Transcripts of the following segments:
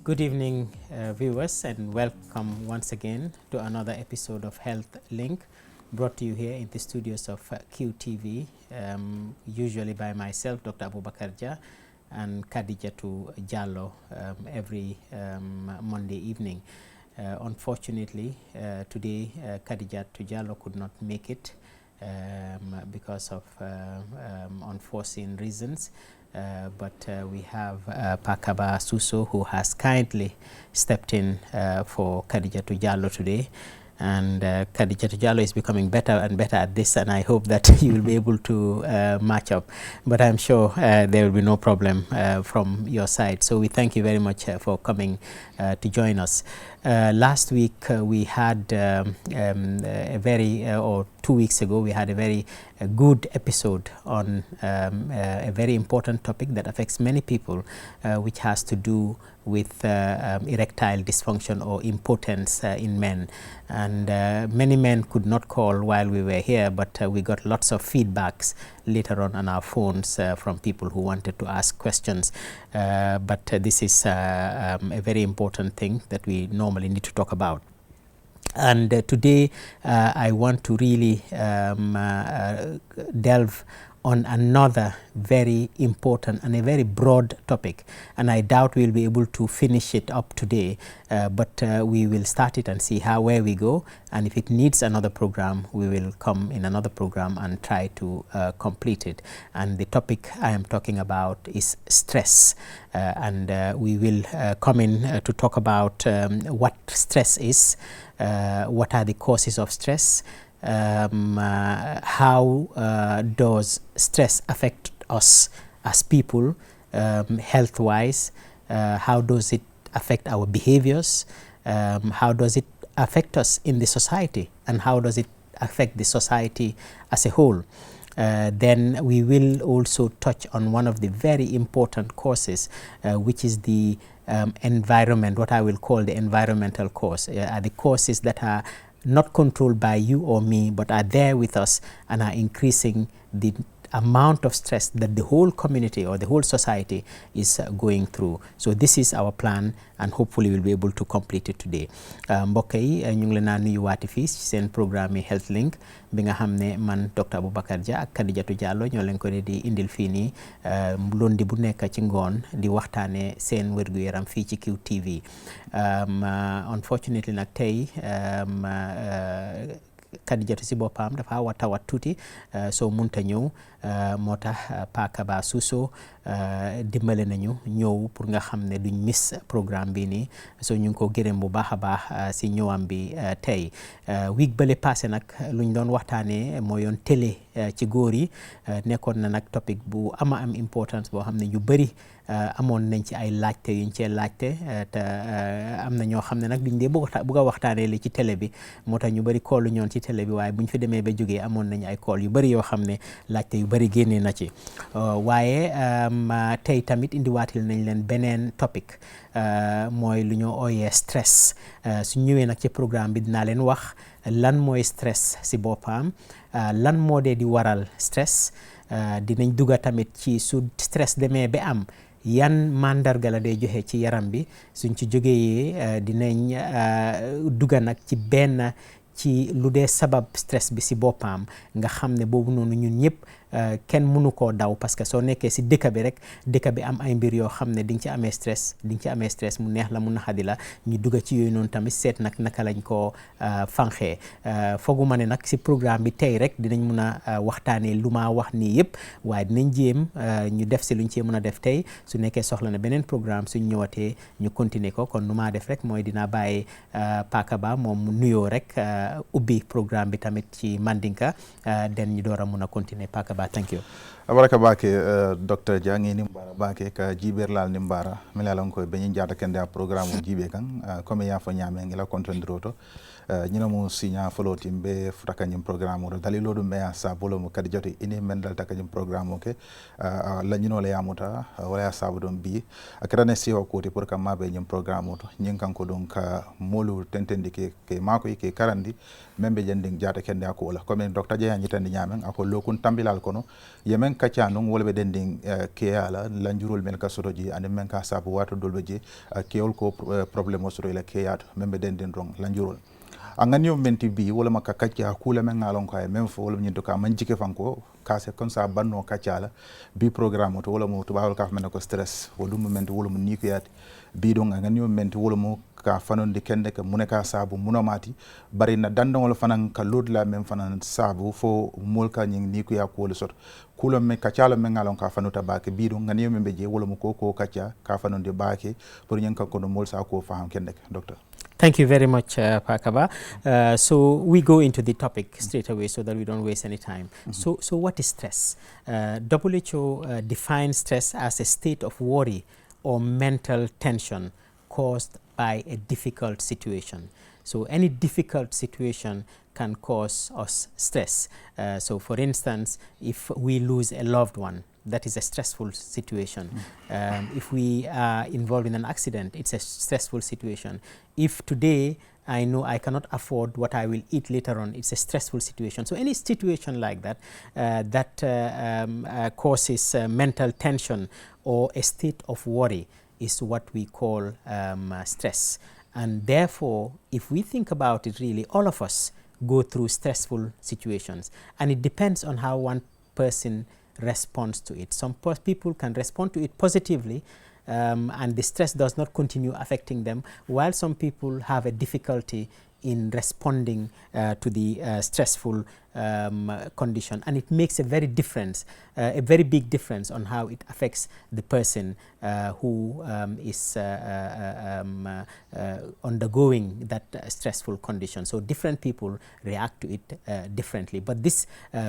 Good evening, viewers, and welcome once again to another episode of Health Link, brought to you here in the studios of QTV, usually by myself, Dr. Abubakar Jah, and Khadijatu Jallow every Monday evening. Unfortunately, today Khadijatu Jallow could not make it because of unforeseen reasons. But we have Pakaba Suso, who has kindly stepped in for Khadijatu Jallow today. And Khadijatu Jallow is becoming better and better at this, and I hope that you will be able to match up. But I'm sure there will be no problem from your side. So we thank you very much for coming to join us. Last week we had a very, or 2 weeks ago, we had a very good episode on a very important topic that affects many people, which has to do with erectile dysfunction or impotence in men. And many men could not call while we were here, but we got lots of feedbacks later on our phones from people who wanted to ask questions. But this is a very important thing that we normally need to talk about. And today I want to really delve on another very important and a very broad topic, and I doubt we'll be able to finish it up today, but we will start it and see where we go, and if it needs another program, we will come in another program and try to complete it. And the topic I am talking about is stress, and we will come in to talk about what stress is, what are the causes of stress, how does stress affect us as people health-wise, how does it affect our behaviors, how does it affect us in the society, and how does it affect the society as a whole. Then we will also touch on one of the very important causes, which is the environment, what I will call the environmental cause, the causes that are not controlled by you or me, but are there with us and are increasing the amount of stress that the whole community or the whole society is going through. So this is our plan, and hopefully we'll be able to complete it today. Mbokk yi ñu ngi leen a nuyuwaati fii ci seen programme Health Link bi nga xam ne man Dr. Abubakar Jah ak Khadijatu Jallow ñoo leen ko di indil fii nii lundi bu nekk ci ngoon di waxtaane seen wérgu yaram fii ci QTV. Unfortunately nag tey Khadijatu si boppam dafa xaw a tawat tuuti soo munta ñëw moo tax Pakaba Suso dimbale nañu ñëw pour nga xam ne duñ miss programme bi nii, so ñu ngi ko gërëm bu baax a baax si ñëwam bi tey. Week bële passé nag luñ doon waxtaanee moo yoon télé ci góor yi, nekkoon na nag topic bu am importance boo xam ne ñu bëri amoon nañ ci ay laajte yuñ cee laajte, te am na ñoo xam ne nag duñ dee bëgg a waxtaanee li ci télé bi, moo tax ñu bëri koolu ñoon ci télé bi, waaye buñ fi demee ba jógee amoon nañ ay kool yu bëri yoo xam ne laajte yu bëri génnee na ci. Waaye tey tamit indiwaatil nañ leen beneen topic, mooy lu ñu ooyee stress. su ñëwee nag ci programme bi dinaa leen wax lan mooy stress si boppam, lan moo dee di waral stress, dinañ dugga tamit ci su stress demee ba am yan mandarga la day joxe ci yaram bi. Suñ ci jógee dinañ dugga nag ci benn ci lu dee sabab stress bi si boppam, nga xam ne boobu noonu ñun ñëpp kenn mënu koo daw, parce que soo nekkee si dëkk bi rek, dëkk bi am ay mbir yoo xam ne di nga ci amee stress, mu neex la mu naxadi la, ñu dugga ci yooyu noonu tamit seet nag naka lañ koo fanxee. fooguma ne nag si programme bi tey rek dinañ mun a waxtaanee lu ma wax nii yëpp, waaye dinañ jéem ñu def si luñ cee mën a def tey. su nekkee soxla na beneen programme suñ ñëwatee ñu continuer ko. kon nu maa def rek mooy dinaa bàyyi Pakaba moom mu nuyoo rek ubbi programme bi tamit ci Mandinka, den ñu door a mun a continuer. Pakaba, thank you. Abaraka bake Dr. Jah ngi nimbara bake ka jiber lal nimbara milalan ko be jata kende a programme jibe kan comme ya fo nyame ngila contendroto ñina mo signa follow timbe futaka ñim programme do dalilo dum be sa bolo mo kadi joti ini mendal takajim programme ke la ñino la yamuta wala sabu dum bi akrane si o koti pour kam mabe ñim programme to ñin kanko donc molu tentendi ke mako ke karandi membe jending jata kende ko la comme Dr. Jah ñitandi ñamen ako lokun tambilal kono yemen men kacanung wala be dending keyala lanjurol men ka sotoji ande men ka sabu wato dolbe je keyol ko problème o soto ila keyato men be dendin rong lanjurol angani menti bi wala maka kacca kula men ngalon ko men fo wala nyindo ka man jike fanko kase comme ça banno kaccala bi programme to wala mo to bawol ka men ko stress wodum men wala mo ni ko yati bi don angani menti wala mo ka fanonde kende ka muneka sabu munomati bari na dandangol fanan ka lodla men fanan sabu fo molka nying ni ko ya ko sot kula me kaccala men ngalon ka fanuta baake bi don ngani men beje wala mo ko kacca ka fanonde baake pour nyen ka ko no mol sa ko faham kende docteur. Thank you very much, Pakaba. So we go into the topic straight away so that we don't waste any time. So what is stress? WHO defines stress as a state of worry or mental tension caused by a difficult situation. So any difficult situation can cause us stress. So for instance, if we lose a loved one, that is a stressful situation. If we are involved in an accident, it's a stressful situation. If today I know I cannot afford what I will eat later on, it's a stressful situation. So any situation like that that causes mental tension or a state of worry is what we call stress. And therefore, if we think about it, really, all of us go through stressful situations, and it depends on how one person responds to it. Some people can respond to it positively, and the stress does not continue affecting them, while some people have a difficulty in responding to the stressful condition, and it makes a very big difference on how it affects the person who is undergoing that stressful condition. So different people react to it differently, but this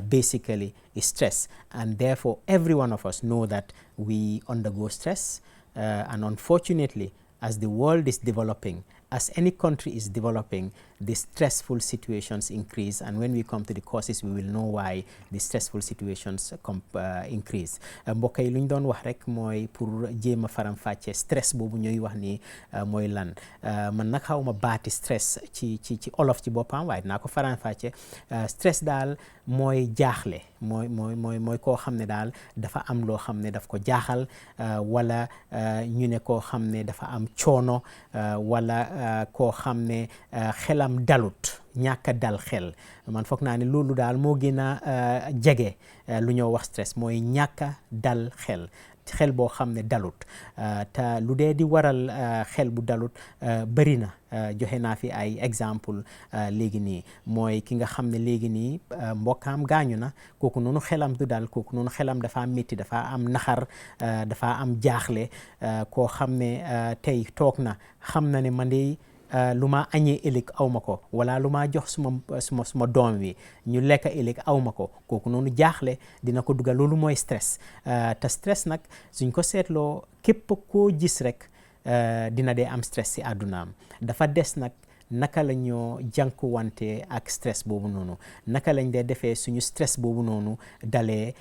basically is stress, and therefore every one of us know that we undergo stress, and unfortunately, as the world is developing, as any country is developing, the stressful situations increase, and when we come to the causes, we will know why the stressful situations increase. mbokk yi lu ñu doon wax rek mooy pour jéem a faram-fàcce stress boobu ñooy wax ni mooy lan. man nag xaw ma baati stress ci olof ci boppam, waaye dinaa ko faram-fàcce. Stress daal mooy jaaxle, mooy koo xam ne daal dafa am loo xam ne daf ko jaaxal, wala ñu ne koo xam ne dafa am coono, wala koo xam ne xelam dalut, ñàkk a dal xel. man foog naa ne loolu daal moo gën a jege lu ñoo wax stress, mooy ñàkk a dal xel boo xam ne dalut. te lu dee di waral xel bu dalut bëri na. joxe naa fi ay exemple léegi nii, mooy ki nga xam ne léegi nii mbokkaam gaañu na, kooku noonu xelam du dal, kooku noonu xelam dafa am métti, dafa am naxar, dafa am jaaxle. koo xam ne tey toog na xam na ne man de lu ma añee ëllëg aw ma ko, wala lu ma jox suma doom wi ñu lekk ëllëg aw ma ko, kooku noonu jaaxle dina ko dugal. loolu mooy stress. te stress nag suñ ko seetloo képp koo gis rek dina dee am stress ci àddunaam. dafa des nag naka la ñoo jànkuwante ak stress boobu noonu, naka lañ dee defee suñu stress boobu noonu dalee,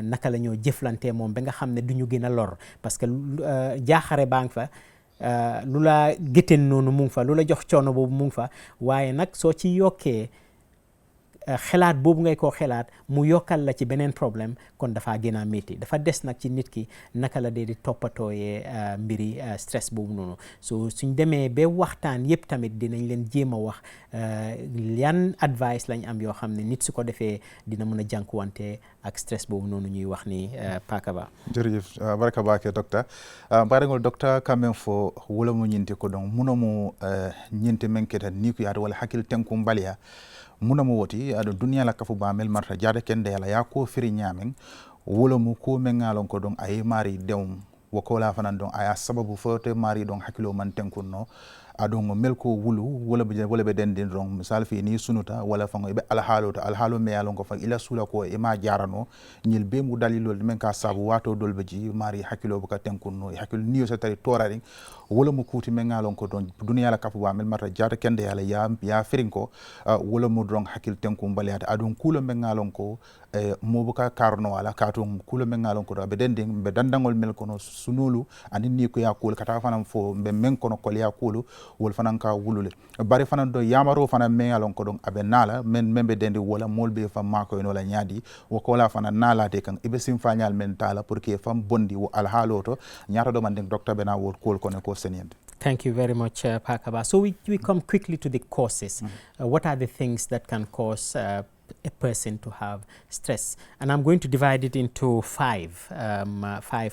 naka la ñoo jëflante moom ba nga xam ne du ñu gën a lor, parce que jaaxare baa ngi fa, lu la gétteen noonu mu ngi fa, lu la jox coono boobu mu ngi fa, waaye nag soo ci yokkee xelaat boobu ngay koo xelaat mu yokkal la ci beneen problème, kon dafa gën a métti. dafa des nag ci nit ki naka la dee di toppatooyee mbiri stress boobu noonu. so suñ demee ba waxtaan yëpp tamit dinañ leen jéem a wax yan advice lañ am yoo xam ne nit su ko defee dina mën a jànkuwante ak stress boobu noonu ñuy wax ni Pakaba. jërëjëf baraka baake docteur mbaɗigol docteur quand même fo wulamu ñinte ko donc munomo ñinte men keta ni ko yaade walla hakkille tenkum mbaliya munamo woti aɗo duniya la kafu bamel marta jade kende yala ya ko firi ñamen wulamu ko men ngalon ko donc aye mari dewm wokola fanan donc aya sababu fote mari donc hakkilo man tenkunno aɗon mel ko wulu wala ɓe dendin ron misal fi ni sunuta wala fango ɓe alhaalo me yalon ko fa ila suula ko ema jarano ñil be mu dalilol men ka sabu wato dolɓe ji mari hakkilo boka tenkunno e hakkilo niyo so tari torari wala mo kuti men ngalon ko don duniya la kafu ba mel mata jata kende yala ya firin ko wala mo don hakkil tenkum baliyade aɗon kuula men ngalon ko mobuka karno wala katum kuula men ngalon ko ɓe dendin ɓe dandangol mel kono sunulu anin ni ko ya kuul kata fanam fo ɓe men kono kol ya kuulu wol fanan ka wulule bari fanan do yamaro fanan me alon ko don abe nala men membe dendi wala molbe fam mako no la nyaadi wo ko la fanan nala te kan ibe sim fanyal men tala pour que fam bondi wo al haloto nyaata do man den docteur bena wol kol ko ne ko seniyende. Thank you very much, Pakaba. So we come quickly to the causes. What are the things that can cause a person to have stress? And I'm going to divide it into five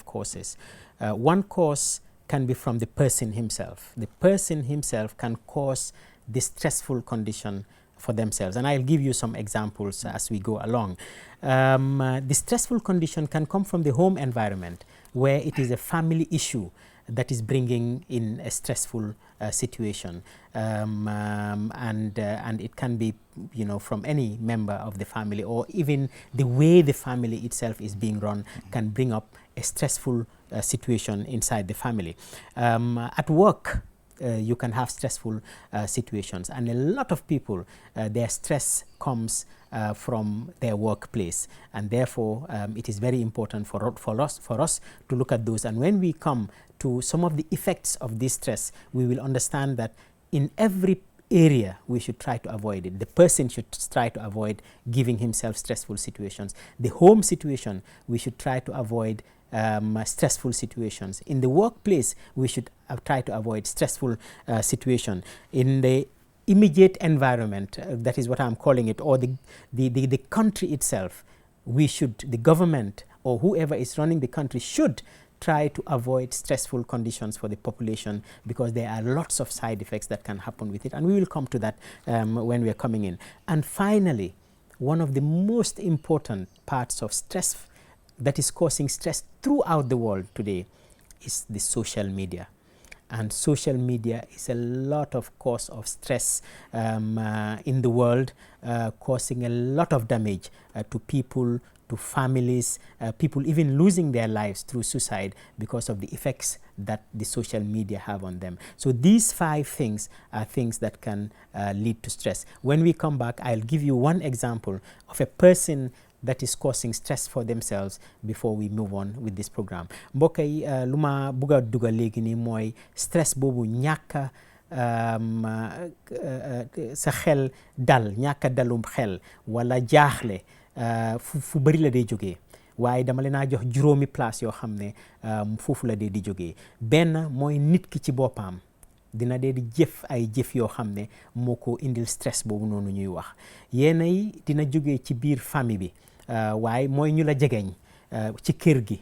causes. One cause can be from the person himself. The person himself can cause the stressful condition for themselves. And I'll give you some examples as we go along. The stressful condition can come from the home environment, where it is a family issue that is bringing in a stressful situation, and it can be, you know, from any member of the family, or even the way the family itself is being run can bring up a stressful situation inside the family. At work, you can have stressful situations, and a lot of people, their stress comes from their workplace, and therefore it is very important for us to look at those. And when we come to some of the effects of this stress, we will understand that in every area we should try to avoid it. The person should try to avoid giving himself stressful situations. The home situation, we should try to avoid stressful situations. In the workplace, we should try to avoid stressful situation. In the immediate environment, that is what I'm calling it, or the country itself, the government or whoever is running the country should try to avoid stressful conditions for the population, because there are lots of side effects that can happen with it, and we will come to that when we are coming in. And finally, one of the most important parts of stress that is causing stress throughout the world today is the social media. And social media is a lot of cause of stress in the world, causing a lot of damage to people, to families, people even losing their lives through suicide because of the effects that the social media have on them. So these 5 things are things that can lead to stress. When we come back, I'll give you one example of a person that is causing stress for themselves before we move on with this program. Mbokk yi lu ma bugg a dugal léegi nii mooy stress boobu ñàkk sa xel dal, ñàkk dalum xel wala jaaxle fu bëri la dee jógee, waaye dama leen a jox juróomi place yoo xam ne foofu la dee di jógee. Benn mooy nit ki ci boppam dina dee di jëf ay jëf yoo xam ne moo ko indil stress boobu noonu ñuy wax. Yenn yi dina jógee ci biir famille bi, waaye mooy ñu la jegeñ ci kër gi.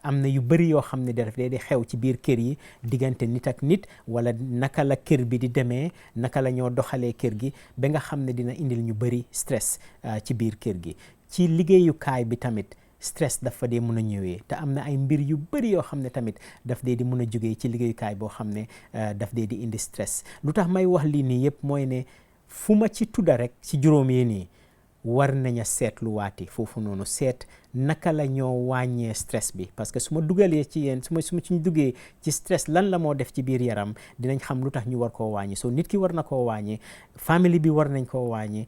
Am na yu bëri yoo xam ne daf dee di xew ci biir kër yi, diggante nit ak nit, wala naka la kër bi di demee, naka la ñoo doxalee kër gi, ba nga xam ne dina indil ñu bëri stress ci biir kër gi. Ci liggéeyukaay bi tamit stress dafa dee mën a ñëwee, te am na ay mbir yu bëri yoo xam ne tamit daf dee di mën a jógee ci liggéeyukaay boo xam ne daf dee di indi stress. Lu tax may wax lii nii yëpp mooy ne fu ma ci tudda rek ci juróom yi nii war naña seetluwaati foofu noonu, seet naka la ñoo wàññee stress bi, parce que su ma dugalee ci yéen su ma ci duggee ci stress lan la moo def ci biir yaram, dinañ xam lu tax ñu war koo wàññi. So nit ki war na koo wàññi, famille bi war nañ koo wàññi,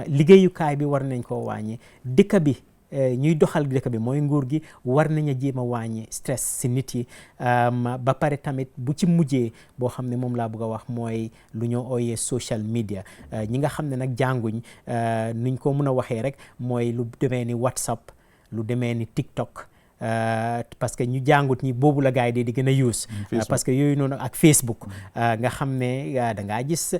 liggéeyukaay bi war nañ koo wàññi, dëkk bi ñuy doxal dëkk bi mooy nguur gi war nañu jéem a wàññi stress si nit yi. Ba pare tamit bu ci mujjee boo xam ne moom laa bëgg a wax mooy lu ñoo ooyee social media. Ñi nga xam ne nag jànguñ nuñ ko mën a waxee rek mooy lu demee ni WhatsApp, lu demee ni TikTok, parce que ñu jàngut ñi boobu la gars yi di gën a use, parce que yooyu noonu ak Facebook, nga xam ne da ngaa gis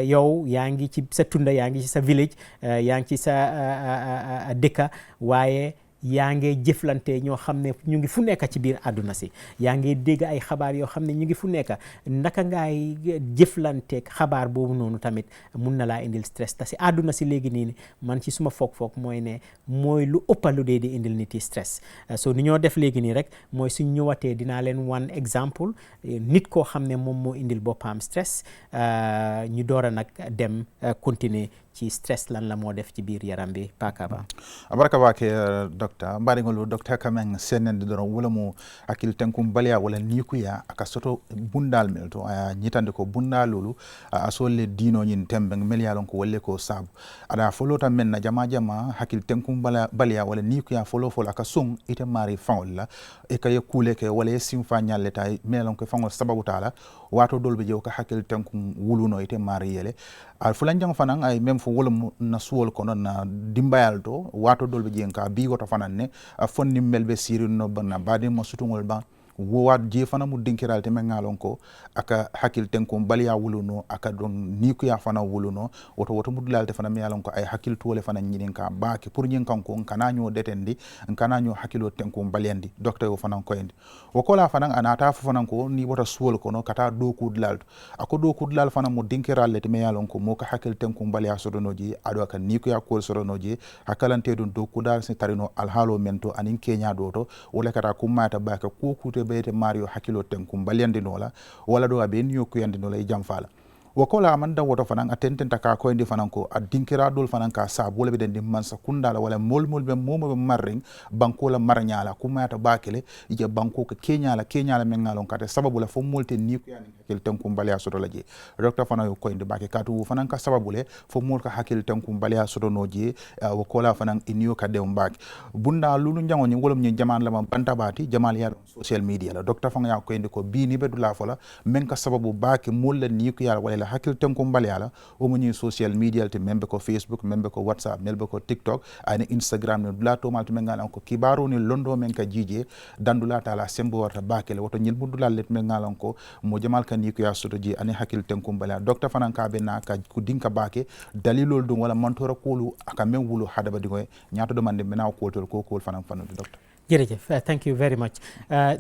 yow yaa ngi ci sa tunda, yaa ngi ci sa village, yaa ngi ci sa dëkka, waaye yaa ngi jëflante ñoo xam ne ñu ngi fu nekk ci biir àdduna si, yaa ngi dégg ay xabaar yoo xam ne ñu ngi fu nekk. Naka ngaay jëflanteeg xabaar boobu noonu tamit mun na laa indil stress. te si àdduna si léegi nii man ci suma foog mooy ne mooy lu ëppa lu dee di indil nit yi stress. So ni ñoo def léegi nii rek mooy suñ ñëwatee dinaa leen wan exemple nit koo xam ne moom moo indil boppam stress, ñu door a nag dem continuer ci stress lan la moo def ci biir yaram bi Pakaba. Abaraka bake docteur mbaɗigol docteur kamen sennende doron wala mo hakkil tenkum baliya wala nikuya aka soto bundal mel to aya ñitande ko bundalolu a solle dinoñin tembe melyalon ko walle ko sabu ada folota men na jama hakkil tenkum baliya wala nikuya folo aka sung ite mari fawol la e kaye kule ke wala e simfa ñalle tay melon ko fawol sababu tala wato dolbe jew ka hakkil tenkum wuluno ite mari yele al fulan jang fanan ay même fo wolum na suwol kono na dimbayal to wato dolbe jeng ka bi goto fanan ne fonni melbe sirin no banna badi mo sutungol ba wowaat je fana mu dinkiral te mengalon ko aka hakil tenkum baliya wuluno aka don nikuya fana wuluno woto mudulalte fana me yalon ko ay hakil tole fana nyinin ka baake pour nyin kanko kana nyo detendi kana nyo hakilo tenkum baliyandi docteur o fana ko endi wokola fana anata fana ko ni wota suwol ko no kata do kudlal ako do kudlal fana mu dinkiral te me yalon ko mo ka hakil tenkum baliya sodonoji ado aka nikuya ko sodonoji hakalante don do kudal se tarino alhalo mento anin kenya do to wala kata kumata baake ko kute bete mario hakilo tenkum baliyandi nola wala do abe niyo kuyandi nola jam fala wakola amanda woto fanan atenten taka ko indi fanan ko adinkira dol fanan ka sa bole be den man sakunda la wala mol be momo be marring banko la marnyala kumata bakele ije banko ko kenya la mengalon kate sababu la fo molte ni ko yani hakil tenkum baliya soto la je docteur fanan ko indi bake katu fanan ka sababu le fo mol ka hakil tenkum baliya soto no je wakola fanan iniyo ka de mbake bunda lulu njango ni wolom ni jaman la banta bati jamal ya social media la docteur fanan ya ko indi ko bi ni be dula fola men ka sababu bake mol la ni ko ya wala hakil tenkum baliyala o moni social media te membe ko Facebook membe ko WhatsApp membe ko TikTok ani Instagram ne dula to malto mengal ko kibaro ni londo men ka jije dandula tala sembo warta bakele woto nyil budula let mengal ko mo jamal kan yiko ya soto ji ani hakil tenkum baliyala docteur fanan ka be na ka ku dinka bake dalilol dum wala mantora kolu aka men wulu hadaba dingo nyaato do mande mena ko tol ko fanan fanu docteur. Jerejef, thank you very much.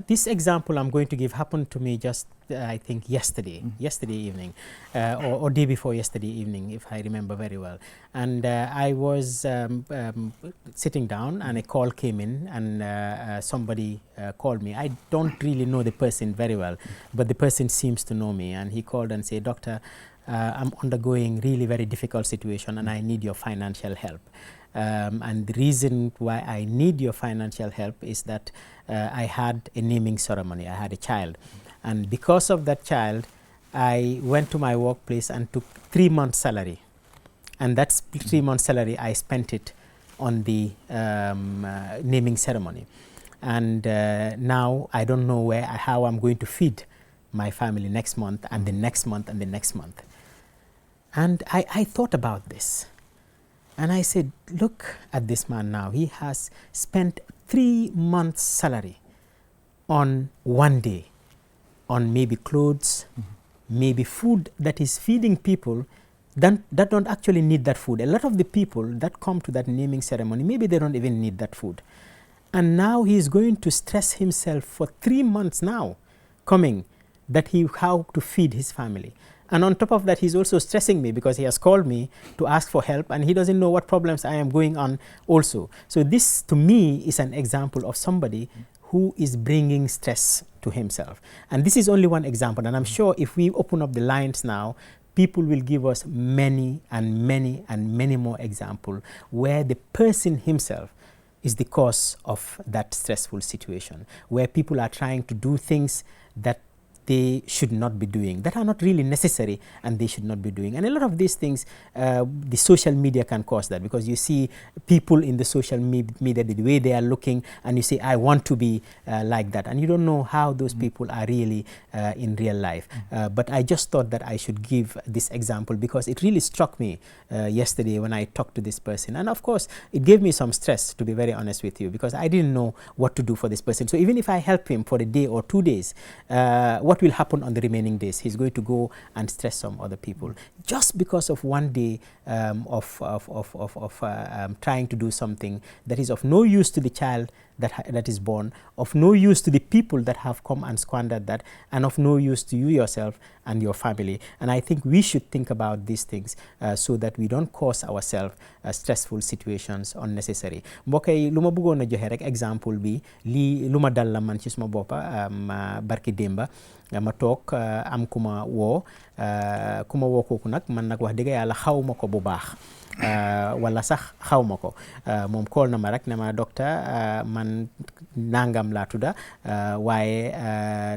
This example I'm going to give happened to me just, I think, yesterday evening, or day before yesterday evening, if I remember very well. And I was sitting down and a call came in and somebody called me. I don't really know the person very well, but the person seems to know me. And he called and said, Doctor, I'm undergoing really very difficult situation and I need your financial help. And the reason why I need your financial help is that I had a naming ceremony. I had a child. And because of that child, I went to my workplace and took 3 months' salary. And that 3 months' salary, I spent it on the naming ceremony. And now I don't know how I'm going to feed my family next month and the next month and the next month. And I thought about this. And I said, look at this man now. He has spent 3 months' salary on one day, on maybe clothes, maybe food that is feeding people that don't actually need that food. A lot of the people that come to that naming ceremony, maybe they don't even need that food. And now he's going to stress himself for 3 months now coming that how to feed his family. And on top of that, he's also stressing me because he has called me to ask for help and he doesn't know what problems I am going on also. So this to me is an example of somebody who is bringing stress to himself. And this is only one example. And I'm sure if we open up the lines now, people will give us many and many and many more examples where the person himself is the cause of that stressful situation, where people are trying to do things that they should not be doing, that are not really necessary and they should not be doing. And a lot of these things, the social media can cause that, because you see people in the social media, the way they are looking, and you say, I want to be like that. And you don't know how those people are really in real life. But I just thought that I should give this example because it really struck me yesterday when I talked to this person. And of course, it gave me some stress, to be very honest with you, because I didn't know what to do for this person. So even if I help him for a day or 2 days, what will happen on the remaining days? He's going to go and stress some other people just because of one day of trying to do something that is of no use to the child that is born, of no use to the people that have come and squandered that, and of no use to you yourself and your family. And I think we should think about these things so that we don't cause ourselves stressful situations unnecessary. Mbokk yi lu ma bëggoon a joxe rek exemple bi lii lu ma dal la man ci suma boppa barki démba ma toog am ku ma woo kooku nag man nag wax dëgg yàlla xaw ma ko bu baax wala sax xaw ma ko moom call na ma rek ne ma docteur man nangam laa tudda waaye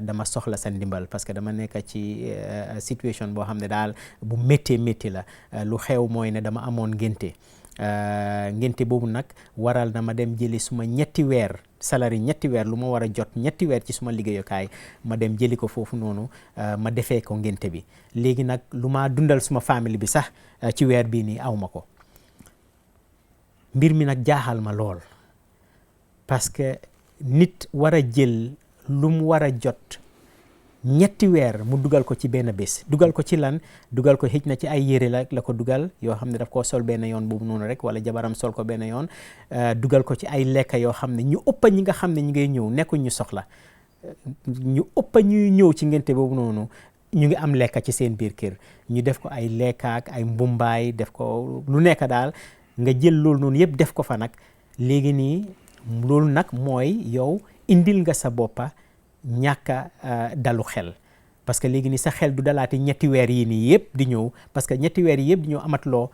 dama soxla sa ndimbal parce que dama nekk ci situation boo xam ne daal bu métti la lu xew mooy ne dama amoon ngénte boobu nag waral na ma dem jëli suma ñetti weer lu ma war a jot ñetti weer ci suma liggéeyukaay ma dem jëli ko foofu noonu ma defee ko ngénte bi léegi nag lu ma dundal suma famille bi sax ci weer bii nii aw ma ko mbir mi nag jaaxal ma lool parce que nit war a jël lu mu war a jot ñetti weer mu dugal ko ci benn bés dugal ko ci lan dugal ko xëj na ci ay yére la ko dugal yoo xam ne daf koo sol benn yoon boobu noonu rek wala jabaram sol ko benn yoon dugal ko ci ay lekka yoo xam ne ñu ëpp ñi nga xam ne ñu ngay ñëw nekkuñ ñu soxla ñu ëpp ñuy ñëw ci ngénte boobu noonu ñu ngi am lekka ci seen biir kër ñu def ko ay lekka ak ay mbumbaay def ko lu nekk daal nga jël loolu noonu yëpp def ko fa nag léegi nii loolu nag mooy yow indil nga sa boppa ñàkka dalu xel parce que léegi nii sa xel du dalaati ñetti weer yi nii yëpp di ñëw parce que ñetti weer yi yëpp di ñëw amatuloo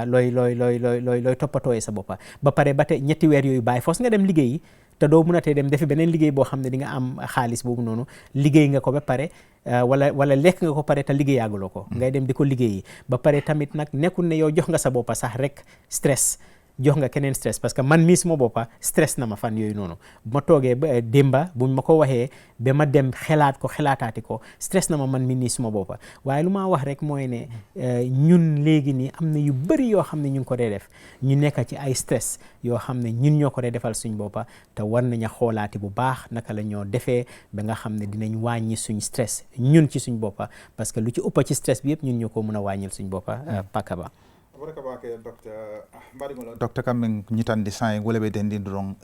looy toppatooyee sa boppa ba pare ba tey ñetti weer yooyu bàyyi foos nga dem liggéeyi te doo mun a tee dem defi beneen liggéey boo xam ne di nga am xaalis boobu noonu liggéey nga ko ba pare wala lekk nga ko pare te liggéeyaaguloo ko ngay dem di ko liggéeyi ba pare tamit nag nekkul ne yow jox nga sa boppa sax rek stress jox nga keneen stress parce que man mii suma boppa stress na ma fan yooyu noonu bu ma toogee ba démba buñ ma ko waxee ba ma dem xelaataati ko stress na ma man mii nii suma boppa waaye lu ma wax rek mooy ne ñun léegi nii am na yu bëri yoo xam ne ñu ngi ko dee def ñu nekk ci ay stress yoo xam ne ñun ñoo ko dee defal suñ boppa te war nañu xoolaati bu baax naka la ñoo defee ba nga xam ne dinañ wàññi suñ stress ñun ci suñ boppa parce que lu ci ëpp ci stress bi yëpp ñun ñoo ko mën a wàññil suñ boppa pakaba docteur kam ñitandi san wala be dendi dron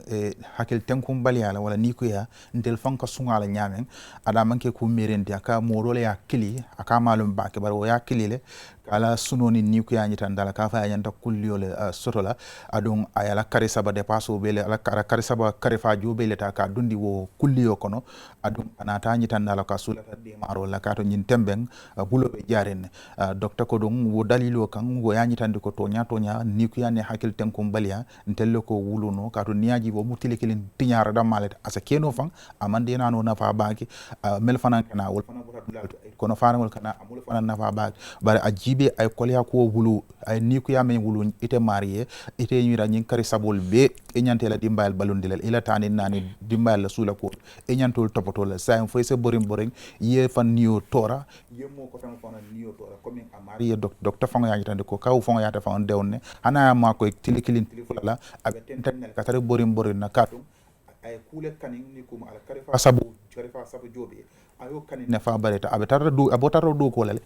hakil tenkum baliyala wala ni ko ya ndel fanka sungala ñamen ada manke ko merenti aka modole ya kili aka malum baake bar wo ya kilile kala sunoni ni ko ya ñitan dala ka fa ñanta kulliyole sotola adon ayala kare saba de paso bele ala kare saba kare fa jobele ta ka dundi wo kulliyo kono adon anata ñitan dala ka sulata de maro la ka to ñin temben bulobe jaren docteur ko don wo dalilo kan wo ya ñitandi ko tonya ni ko ya ne hakil tenkum baliya ntelle ko wuluno ka to niyaji bo mutile kelin tiñara da malet asa keno fan amande nano na fa baaki mel fanan kana wol fanan burat dal kono fanan kana amul fanan na fa baaki bare ajibe ay kolya ko wulu ay ni ko ya men wulu ite marié ite ñira ñin kari sabol be e ñantela dimbayal balondilal ila tani nani dimbayal la sula ko e ñantol topoto la sa fo se boring ye fan niyo tora ye mo ko tan fana niyo tora comme amari docteur fango ya ñitande ko kaw fango ya ta fango dewne ana ma ko tilikilin tilifula abe tentanel katare borin na katum ay kule kanin ni kuma ala karifa sabu jobe ayo kanin ne fa bareta abe tarra do ko lale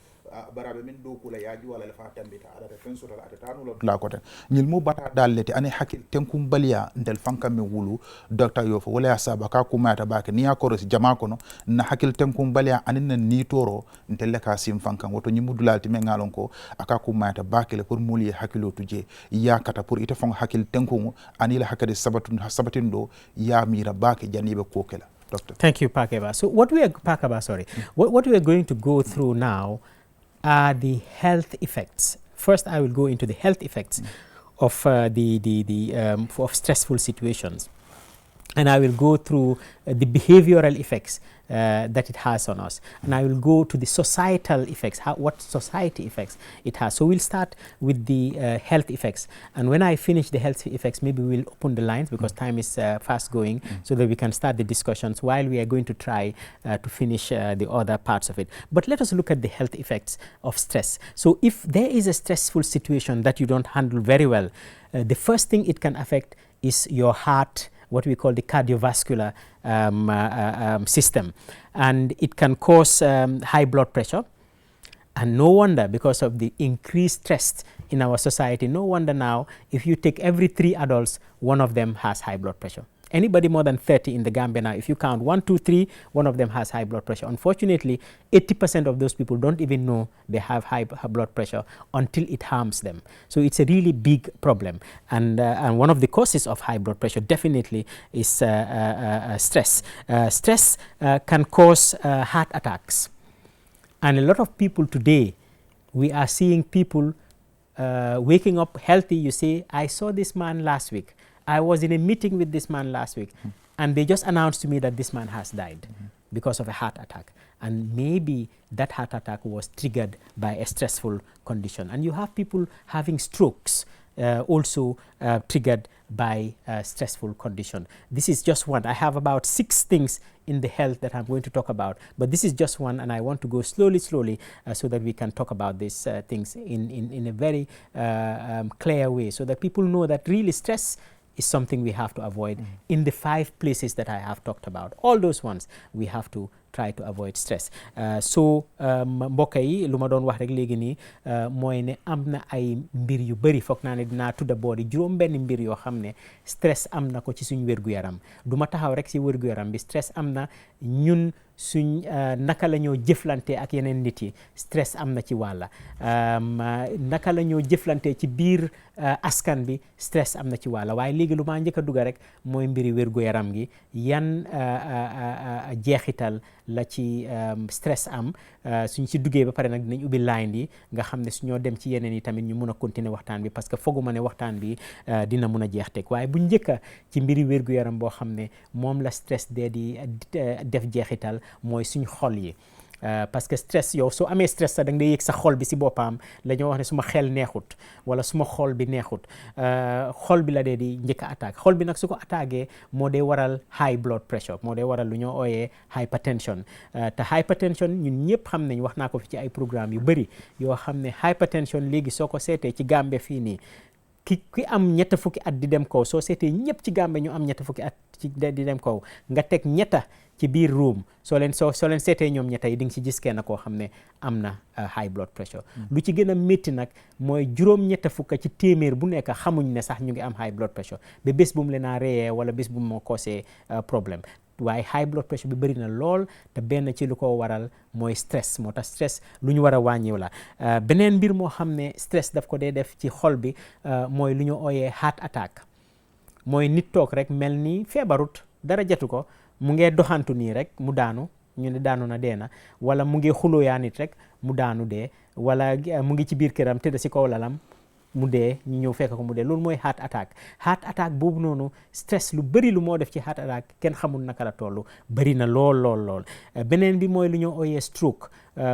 barabe min do ko la yaji wala fa tambita ala ta fenso ala ta tanu la ko tan ñil mu bata dalete ani hakil tenkum baliya ndel fanka mi wulu docteur yo fo wala ya saba ka kuma ta baka ni akoro si jama kono na hakil tenkum baliya anin ni toro ndel ka sim fankan woto ñi mudulati me ngalon ko aka kuma ta bakele pour muli hakilo tuje ya kata pour ita fon hakil tenkum ani la hakade sabatin do ya mira bake janibe kokela doctor. Thank you, Pakaba. So what we are going to go through now are the health effects. First, I will go into the health effects of of stressful situations, and I will go through the behavioral effects that it has on us, and I will go to the societal effects, what society effects it has. So we'll start with the health effects, and when I finish the health effects, maybe we'll open the lines because time is fast going, so that we can start the discussions while we are going to try to finish the other parts of it. But let us look at the health effects of stress. So if there is a stressful situation that you don't handle very well, the first thing it can affect is your heart, what we call the cardiovascular system, and it can cause high blood pressure. And no wonder, because of the increased stress in our society, no wonder now if you take every 3 adults, one of them has high blood pressure. Anybody more than 30 in the Gambia now, if you count 1, 2, 3, one of them has high blood pressure. Unfortunately, 80% of those people don't even know they have high blood pressure until it harms them. So it's a really big problem. And one of the causes of high blood pressure definitely is stress. Stress can cause heart attacks. And a lot of people today, we are seeing people waking up healthy. You say, I saw this man last week. I was in a meeting with this man last week, and they just announced to me that this man has died because of a heart attack. And maybe that heart attack was triggered by a stressful condition. And you have people having strokes also triggered by a stressful condition. This is just one. I have about 6 things in the health that I'm going to talk about, but this is just one, and I want to go slowly so that we can talk about these things in a very clear way, so that people know that really stress is something we have to avoid in the 5 places that I have talked about. All those ones, we have to try to avoid stress. So mbokk yi lu ma doon wax rek léegi nii mooy ne am na ay mbir yu bëri foog naa ne dinaa tudda boori juróom-benn mbir yoo xam ne stress am na ko ci suñ wér-gu-yaram. Du ma taxaw rek si wér-gu-yaram bi, stress am na ñun suñ naka la ñoo jëflante ak yeneen nit yi, stress am na ci wàlla. Naka la ñoo jëflante ci biir askan bi, stress am na ci wàlla. Waaye léegi lu maa njëkk a dugga rek mooy mbiri wér-gu-yaram gi, yan jeexital la ci stress am. Suñ ci duggee ba pare nag dinañ ubbi line yi nga xam ne su ñoo dem ci yeneen yi tamit ñu mun a continuer waxtaan bi, parce que fooguma ne waxtaan bi dina mun a jeex teg. Waaye bu njëkka ci mbiri wér-gu-yaram boo xam ne moom la stress dee di def jeexital mooy suñ xol yi. Parce que stress, yow soo amee stress sax da nga yëg sa xol bi si boppam la ñoo wax ne suma xel neexut wala suma xol bi neexut, xol bi la dee di njëkk a attaque. Xol bi nag su ko attaqué moo dee waral high blood pressure, moo dee waral lu ñoo ooyee hypertension. Te hypertension ñun ñëpp xam nañ, wax naa ko fi ci ay programme yu bëri yoo xam ne hypertension léegi soo ko seetee ci Gambie fii nii, ki am ñetta fukki at di dem kaw, soo seetee ñëpp ci Gambie ñu am ñetta fukki at di dem kaw, nga teg ñetta ci biir room, soo leen seetee ñoom ñetta yi di nga ci gis kenn koo xam ne am na high blood pressure. Lu ci gën a métti nag mooy juróom-ñetta fukka ci téeméer bu nekk xamuñ ne sax ñu ngi am high blood pressure ba bés bu mu leen a reyee wala bés bu mu causé problème. Waaye high blood pressure bi bëri na lool, te benn ci lu ko waral mooy stress. Moo tax stress lu ñu war a wàññiw la. Beneen mbir moo xam ne stress daf ko dee def ci xol bi mooy lu ñu ooyee heart attack. Mooy nit toog rek mel ni feebarut, dara jatu ko, mu ngee doxantu nii rek mu daanu, ñu ne daanu na dee na, wala mu ngi xuloo yaa nit rek mu daanu dee, wala mu ngi ci biir këram tëdd si kaw lalam mu dee, ñu ñëw fekk ko mu dee. Loolu mooy heart attack. Heart attack boobu noonu stress lu bëri lu moo def ci heart attack kenn xamul naka la toll, bëri na lool. Beneen bi mooy lu ñu ooyee stroke.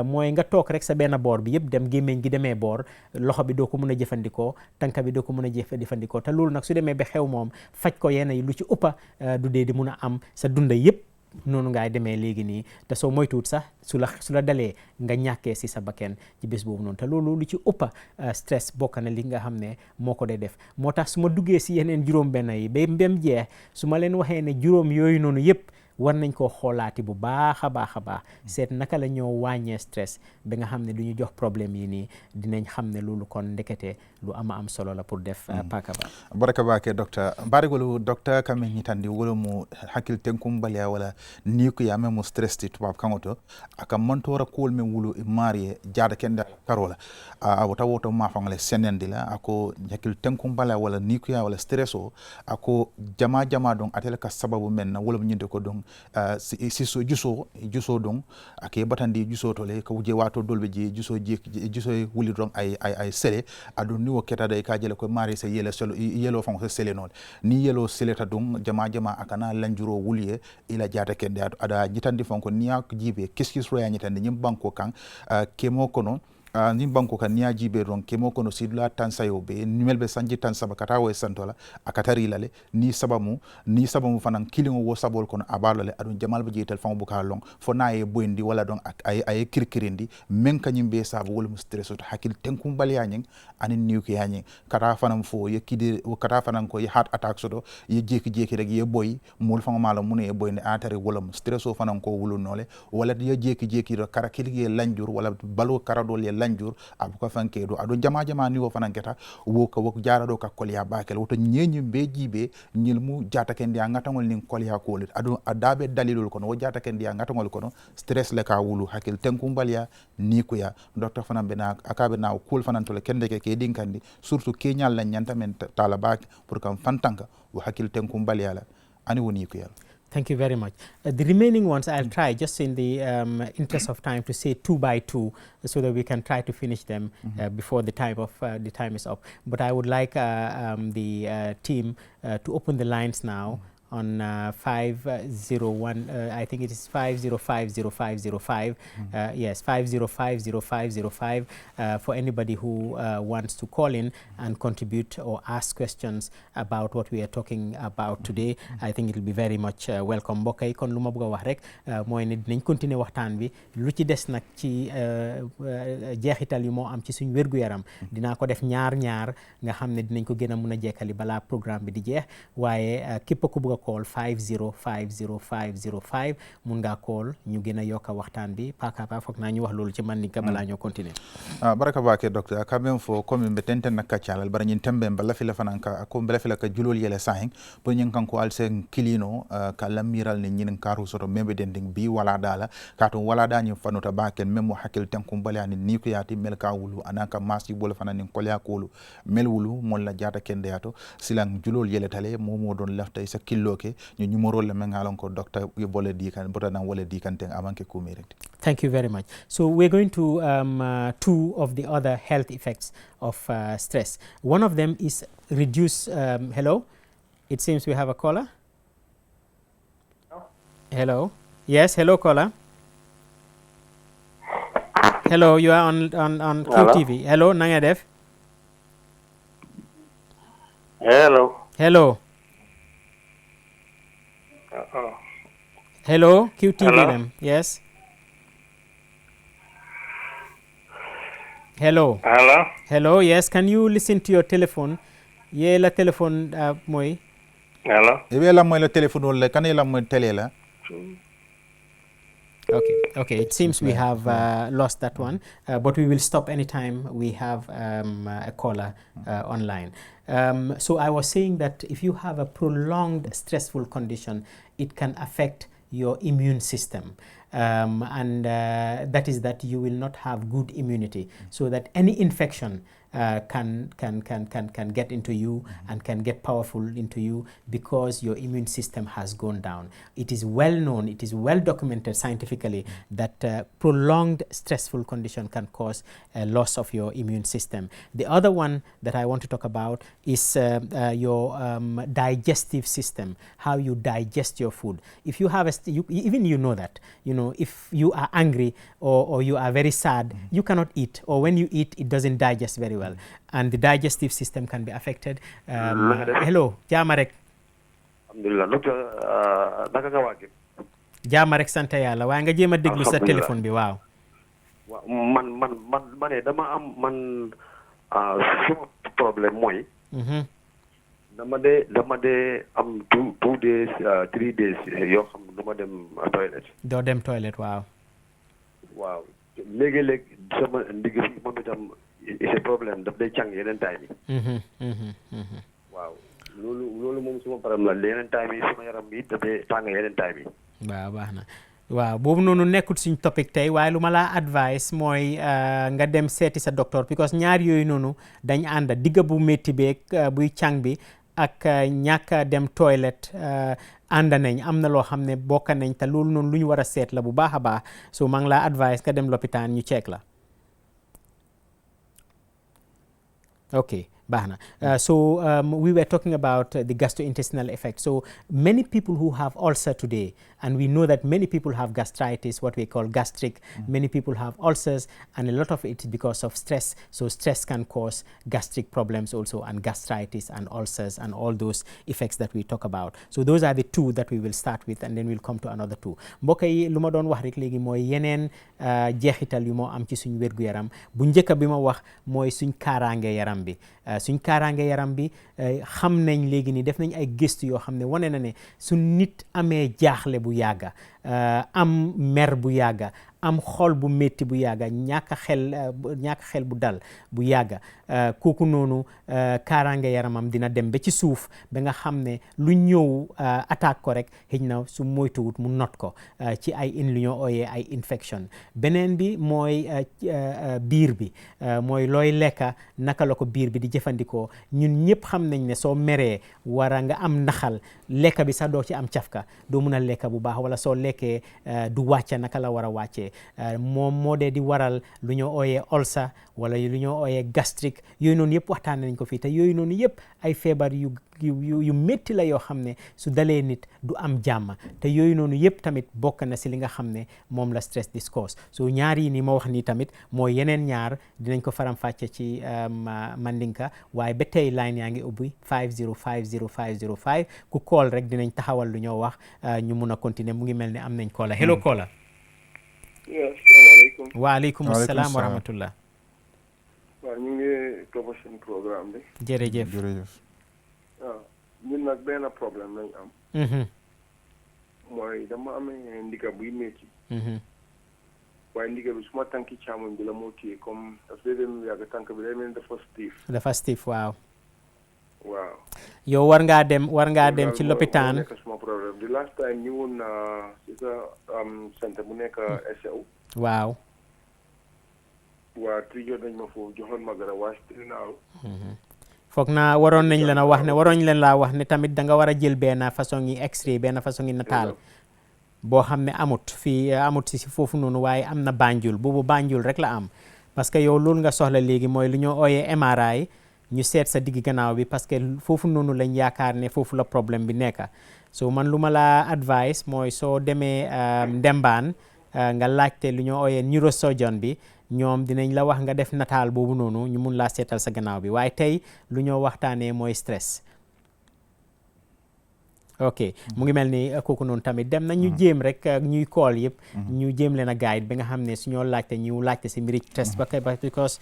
Mooy nga toog rek sa benn boor bi yëpp dem, gémmiñ gi demee boor, loxo bi doo ko mën a jëfandikoo, tànka bi doo ko mën a jëfandikoo. Te loolu nag su demee ba xew moom faj ko yenn yi lu ci ëppa du dee di mun a am sa dunda yëpp. Noonu ngaay demee léegi nii, te soo moytuwut sax su la dalee nga ñàkkee si sa bakken ci bés boobu noonu. Te loolu lu ci ëppa stress bokk na li nga xam ne moo ko dee def. Moo tax su ma duggee si yeneen juróom-benn yi ba mbem jeex, su ma leen waxee ne juróom yooyu noonu yëpp war nañ koo xoolaati bu baax a baax seet naka la ñoo wàññee stress ba nga xam ne du ñu jox problème yi nii, dinañ xam ne loolu kon ndekete lu am solo la pour def paka ba. Baraka bake docteur mbarigolu docteur kame ñitandi wolo mu hakkil tenkum baliya wala ni ko ya memo stress ti tubab kangoto aka montora kol men wulu marié jaada kenda karola a wota woto ma fangale senendi la ako hakkil tenkum baliya wala ni ko ya wala stresso ako jama don atel ka sababu men wala ñinde ko don si so juso don ake batandi juso to le ko je wato dolbe je juso wuli don ay sele adu ni wo keta day ka jele ko mari se yelo fon se sele non ni yelo sele ta don jama akana lanjuro wuliye ila jata kende ada jitandi fon ko niya jibe kiskis roya nyitandi nyim banko kan kemo kono ni banko kan niya jibe ron kemo kono sidla tansa yobe numel be sanji tansa bakata wo santola akatari lale ni sabamu fanan kilingo wo sabol kono abalale adun jamal be jitel fon buka long fo naye bondi wala don ay kirkirindi men kanyim be sabu wala stress to hakil tenkum bal yañing anin niw ki yañing kata fanam fo yekide kata fanan ko heart attack sodo ye jeki rek ye boy mul fon mala mun ye boy ne atare wala stress o fanan ko wulu nole wala ye jeki ro kara kiligi lanjur wala balo kara dol ye lanjur abuka fankedo ado jama ni wo fananketa wo ko wok jara do ka kolya bakel woto nyenyi be jibe nyilmu jata kendi ngatangol nin kolya kolit ado adabe dalilul kono wo jata kendi ngatangol kono stress le ka wulu hakil tenkumbalya ni ko ya docteur fanan bena akabe na kul fanan to le kende ke dinkandi surtout kenyal la nyanta men tala bak pour kam fantanka wo hakil tenkumbalya la ani woni ko ya. Thank you very much. The remaining ones I'll try just in the interest of time to say 2 by 2 so that we can try to finish them before the time is up. But I would like the team to open the lines now on 501 I think it is 5050505 yes 5050505 for anybody who wants to call in and contribute or ask questions about what we are talking about today. I think it will be very much welcome. Mbokk yi kon lu ma bëgg a wax rek mooy ne dinañ continuer waxtaan bi lu ci des nag ci jeexital yi moo am ci suñ wérgu yaram dinaa ko def ñaar nga xam ne dinañ ko gën a mun a jekkali balaa programme bi di jeex waaye képp ku bëgg a call 5050505 mun ngaa call ñu gën a yokk waxtaan bi pakapa foog naa ñu wax loolu ci man ni ka balaa ñoo continuer. Baraka bake docteur quand même fo comme be tenten na kacalal bara ñin tembe mbala fi la fananka ko mbala fi la ka julol yele sahin bo ñin kanko al sen kilino ka lamiral ni ñin karu soto membe dending bi wala dala ka to wala da ñin fanuta baken memo hakil tankum balani ni ko yati mel ka wulu anaka masi bol fanan kolya kolu mel wulu mon la jata kende yato silang julol yele tale momo don lafta sa killoke ñu numéro le mengalon ko docteur yobole di kan bota nan wala di kan ten amanke ko mérite. Thank you very much. So we're going to two of the other health effects of stress. One of them is reduce hello, it seems we have a caller. Hello. Yes, hello caller. Hello, you are on QTV. Hello, na nga def? Hello. Hello. Hello, QTV. Hello? Yes. Hello. Hello. Hello, yes. Can you listen to your telephone? Ye la telephone moy. Hello. Ebe la moy la telephone wala kan la moy tele la. Okay. It seems we have lost that one, but we will stop anytime we have a caller online. So I was saying that if you have a prolonged stressful condition, it can affect your immune system. And that is that you will not have good immunity, so that any infection can get into you and can get powerful into you because your immune system has gone down. It is well known, it is well documented scientifically that prolonged stressful condition can cause a loss of your immune system. The other one that I want to talk about is your digestive system, how you digest your food. If you have even you know that, if you are angry or you are very sad, you cannot eat, or when you eat, it doesn't digest very well, and the digestive system can be affected. Hello, jaama rek. Alhamdulillah, docteur naka nga waake? Jaama rek sant Yàlla, waaye nga jéem a déglu sa téléphone bi. Waaw. man dama am suma problème mooy. dama de am 2 days 3 days yoo xam ne duma dem toilette. doo dem toilette, waaw. waaw léegi sama ndigg fi moom itam c'est problème daf day càng yeneen time yi. waaw loolu moom suma problème la yeneen time yi suma yaram bi daf day tàng yeneen time yi. waaw baax na. waaw boobu noonu nekkul suñ topic tey, waaye lu ma laa advice mooy nga dem seeti sa docteur, because ñaar yooyu noonu dañ ànd, digga bu métti beeg buy càng bi ak ñàkk dem toilette ànd nañ. am na loo xam ne bokk nañ te loolu noonu lu ñu war a seet la bu baax a baax. so maa ngi laa advice nga dem lopitaan ñu check la. Okay, Bahna. So we were talking about the gastrointestinal effect. So many people who have ulcer today, and we know that many people have gastritis, what we call gastric. Many people have ulcers, and a lot of it is because of stress. So stress can cause gastric problems also, and gastritis and ulcers and all those effects that we talk about. So those are the two that we will start with, and then we'll come to another two. Mbokk yi lu ma doon wax rek léegi mooy yeneen jeexital yu moo am ci suñ wérgu yaram. Bu njëkk bi ma wax mooy suñ kaaraange yaram bi. Suñ kaaraange yaram bi xam nañ léegi ni def nañ ay gëstu yoo xam ne wane na ne su nit amee jaaxle bu yàgga am mer bu yàgga am xol bu métti bu yàgga ñàkk xel bu dal bu yàgga kooku noonu kaaraange yaramam dina dem ba ci suuf ba nga xam ne lu ñëw attaque ko rek xëj na su moytuwut mu not ko ci ay lu ñoo ooyee ay infection beneen bi mooy biir bi mooy looy lekka naka la ko biir bi di jëfandikoo ñun ñëpp xam nañ ne soo meree wara nga am naxal lekka bi sax doo ci am cafka doo mun a lekka bu baax wala soo lekkee du wàcce naka la war a wàccee moom moo dee di waral lu ñoo ooyee ulcer wala lu ñoo ooyee gastrique yooyu noonu yëpp waxtaan nañ ko fii te yooyu noonu yëpp ay feebar yu métti la yoo xam ne su dalee nit du am jàmm te yooyu noonu yëpp tamit bokk na si li nga xam ne moom la stress discourse so ñaar yi ni ma wax nii tamit mooy yeneen ñaar dinañ ko faram fàcce ci Mandinka waaye ba tey line yaa ngi ubbi 5050505 ku call rek dinañ taxawal lu ñoo wax ñu mun a continuer mu ngi mel ni am nañ caller hello caller. asalaamaaleykum. waaleykum salaam wa rahmatullah. waaw ñu ngi topp seen programme bi. jërëjëf waaw ñun nag benn problème lañ am. mooy dama amee ndiga buy métti. waaye ndiga bi suma tànki càmmoñ bi la moo téye comme daf dee dem yàgg tànk bi day mel ni dafa stiff. waaw. waaw. yow war ngaa dem ci lopitaan. nekk suma problème di last time ñu woon ci sa centre bu nekk SAO. waaw. waa trijo dañ ma foofu joxoon ma garab waa still naaw. foog naa waroon nañ leen a wax ne waroon leen laa wax ne tamit da nga war a jël benn façon yi x-ray benn façon yi nataal boo xam ne amut si foofu noonu waaye am na Banjul boobu Banjul rek la am parce que yow loolu nga soxla léegi mooy lu ñoo ooyee MRI ñu seet sa digg gannaaw bi parce que foofu noonu lañ yaakaar ne foofu la problème bi nekk so man lu ma la advice mooy soo demee Ndembaan nga laajte lu ñoo ooyee neurosurgeon bi ñoom dinañ la wax nga def nataal boobu noonu ñu mun laa seetal sa gannaaw bi waaye tey lu ñoo waxtaanee mooy stress ok mu ngi mel ni kooku noonu tamit dem na ñu jéem rek ñuy call yëpp ñu jéem leen a guide bi nga xam ne suñoo laajte ñu laajte si mbiri test ba because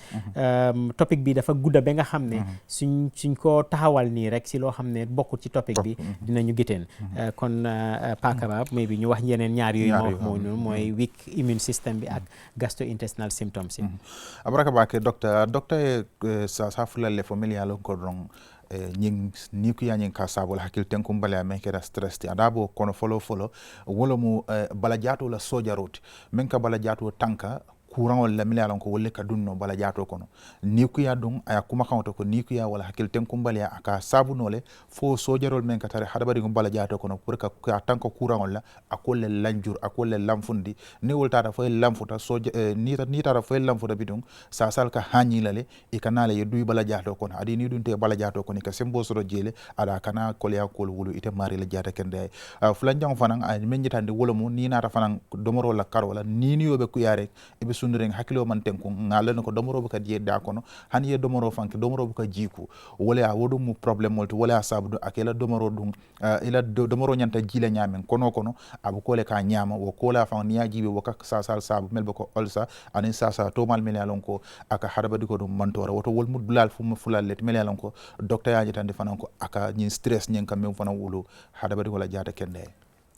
topic bi dafa gudda ba nga xam ne suñ ko taxawal nii rek si loo xam ne bokkul ci topic bi dinañu giteen kon pakaba mais bi ñu wax yeneen ñaar yooyu ma wax mooy noonu mooy weak immune system bi ak gastrointestinal symptoms yi abaraka bake docteur sa fulale fo milialo ko don ñing ni ko yañin ka sabol hakil tenkum bala men kera stress ti adabo kono folo wala mu bala jaato la sojaroti men ka bala jaato tanka courant wala milialon ko wolle ka dunno bala jaato kono ni ko ya dum aya kuma kawto ko ni ko ya wala hakil tenkum bala aka sabu nole fo sojarol men ka tare hadabari ko bala jaato kono pour ka tanka courant wala akolle lanjur akolle lamfundi ni wolta da fo lamfuta soja ni ta fo lamfuta bidum sa sal ka hanyi lale e kanale ye duy bala jaato kono adi ni dunte bala jaato kono ka sembo soro jele ada kana kolya kol wulu ite mari la jaata kende fulan jang fanan ay men jitande wolo mu ni nata fanan domoro la kar wala ni yobe ku yare e sunduren hakilo man tenku ngalen ko domoro ka die da kono han ye domoro fanke domoro ka jiku wala wodu mu problem molto wala sabu akela domoro dum ila domoro nyanta jila nyamen kono abu kole ka nyama wo kola fa niya jibe waka sasal sabu melbe ko olsa anin sasa to mal melalon ko aka hadabadi ko dum mantora woto wol mud bulal fu mu fulal let melalon ko docteur yaji tande fanan ko aka nyin stress nyen kam mem fanan wulu hadabadi wala jata kende.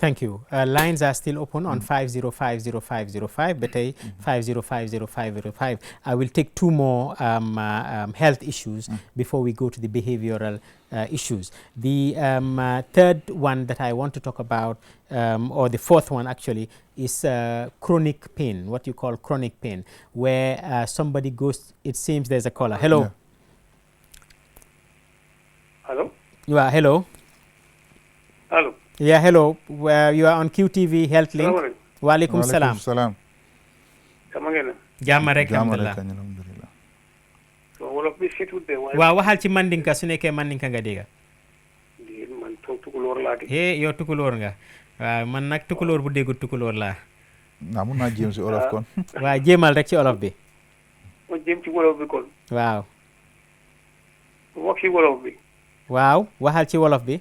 Thank you. Lines are still open on 5050505, betay 5050505. I will take two more health issues before we go to the behavioral issues. The third one that I want to talk about, or the fourth one actually, is chronic pain, what you call chronic pain, where somebody goes, it seems there's a caller. Hello. Yeah. Hello? Yeah, hello. Hello. Yeah, hello. You are on QTV Health Link. Walaikum salam. Salam. Jàmm rek alhamdulillah. Waaw waxal ci Mandinka su nekkee Mandinka nga dégg. Man tukulóor laa de. Yow tukulóor nga. Waaw man nag tukulóor bu déggut tukulóor laa. Na mun naa jéem ci olof kon. Waaw jéemal rek ci olof bi. Ma jéem ci wolof bi kon. Waaw. Wax ci wolof bi. Waaw waxal ci wolof bi.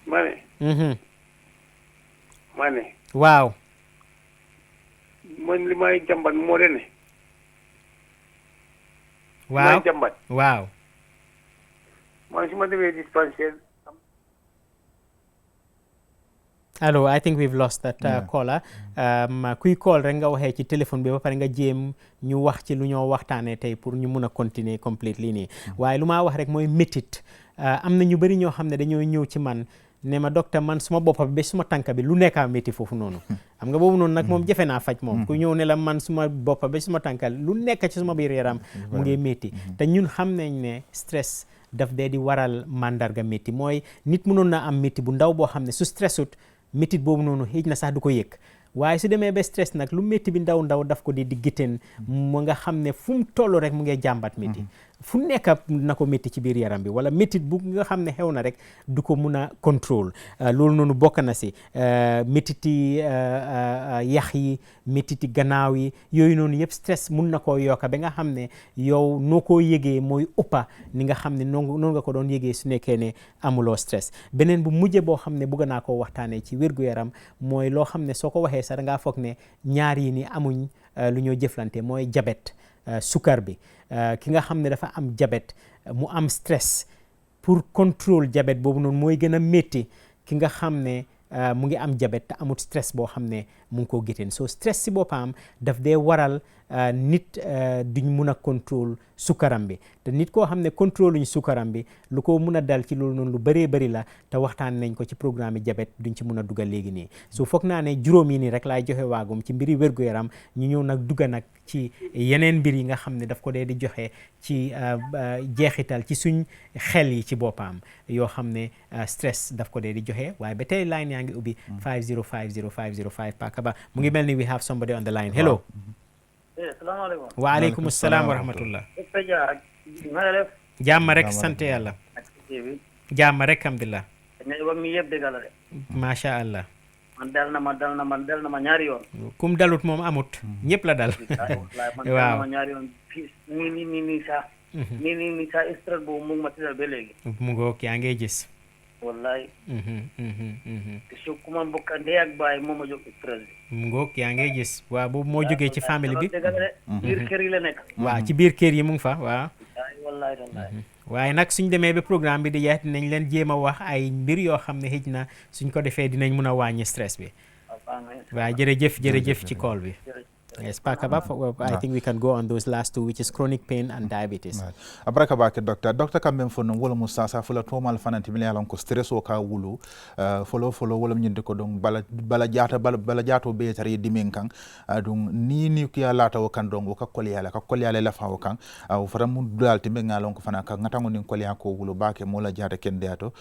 Ma ne. Ma ne. Waaw. Man li may jàmbat moo de ne. Waaw may jàmbat. Waaw. Man su ma demee dispensaire. allo I think we've lost that caller. Kuy call rek nga waxee ci téléphone bi ba pare nga jéem ñu wax ci lu ñoo waxtaanee tey pour ñu mun a continuer completely nii waaye lu maa wax rek mooy métit am na ñu bëri ñoo xam ne dañoo ñëw ci man ne ma docteur man suma boppa bi ba suma tànka bi lu nekkaa métti foofu noonu xam nga boobu noonu nag moom jafe naa faj moom ku ñëw ne la man suma boppa ba suma tànka lu nekk ci suma biir yaram mu ngi métti te ñun xam nañ ne stress daf dee di waral mandarga métti mooy nit mënoon na am métti bu ndaw boo xam ne su stressut métti boobu noonu xëj na sax du ko yëg waaye su demee ba stress nag lu métti bi ndaw daf ko di gitteen mu nga xam ne fu mu toll rek mu ngi jàmbat métti fu nekk na ko métti ci biir yaram bi wala métti bu nga xam ne xew na rek du ko mun a contrôle loolu noonu bokk na si méttiti yax yi méttiti gannaaw yi yooyu noonu yëpp stress mun na koo yokka ba nga xam ne yow noo koo yëgee mooy ëppa ni nga xam ne noonu nga ko doon yëgee su nekkee ne amuloo stress beneen bu mujje boo xam ne bëgg naa koo waxtaanee ci wér-gu-yaram mooy loo xam ne soo ko waxee sax da ngaa foog ne ñaar yi ni amuñ lu ñoo jëflante mooy jabet sukar bi ki nga xam ne dafa am jabet mu am stress pour contrôle jabet boobu noonu mooy gën a métti ki nga xam ne mu ngi am jabet te amut stress boo xam ne mu ngi koo gétteen so stress si boppam daf dee waral nit duñ mun a contrôle sukaram bi te nit koo xam ne contrôle uñ sukaram bi lu ko mun a dal ci loolu noonu lu bëree bëri la te waxtaan nañ ko ci programme yi jabet duñ ci mun a dugal léegi nii so foog naa ne juróom yi nii rek laay joxe waagum ci mbiri wér-gu-yaram ñu ñëw nag dugga nag ci yeneen mbir yi nga xam ne daf ko dee di joxe ci jeexital ci suñ xel yi ci boppam yoo xam ne stress daf ko dee di joxe waaye ba tey line yaa ngi ubbi 5050505 Paka Ba mu ngi mel ni we have somebody on the line hello salaamaaleykum waaleykum salaam wa rahmatullah jàmm rek sant yàlla jàmm rek alhamdulillah mi yëpp dëgg la de macha allah man dal na ma ñaari yoon kum dalut moom amut ñëpp la dal man dal na ma ñaari yoon fii nii sax stress boobu mu ngi ma tiital ba léegi mu ngoog yaa ngay gis wallaay su ku ma mbokk ndey ak baay moo ma jóg stress bi mu ngoog yaa ngay gis waaw boobu moo jógee ci famille bi biir kër yi la nekk waaw ci biir kër yi mu ngi fa waaw wallaay waaye nag suñ demee ba programme bi di jeex dinañ leen jéem a wax ay mbir yoo xam ne xëj na suñ ko defee dinañ mun a wàññi stress bi waaw jërëjëf ci call bi yes Paka Ba I think we can go on those last two which is chronic pain and diabetes abaraka bake doctor kamɓe fo noon wala mo sasa fula tomal fananti mi yalan ko stress o ka wulu folo wala ñinde ko ɗon bala jaato ɓeytari dimin kan ɗum ni ko ya laata o kan ɗon o ka kolyale lafa o kan o fota mum dalti ɓe ngalon ko fana ka ngatago nin kolya ko wulu bake mola jaata kende ato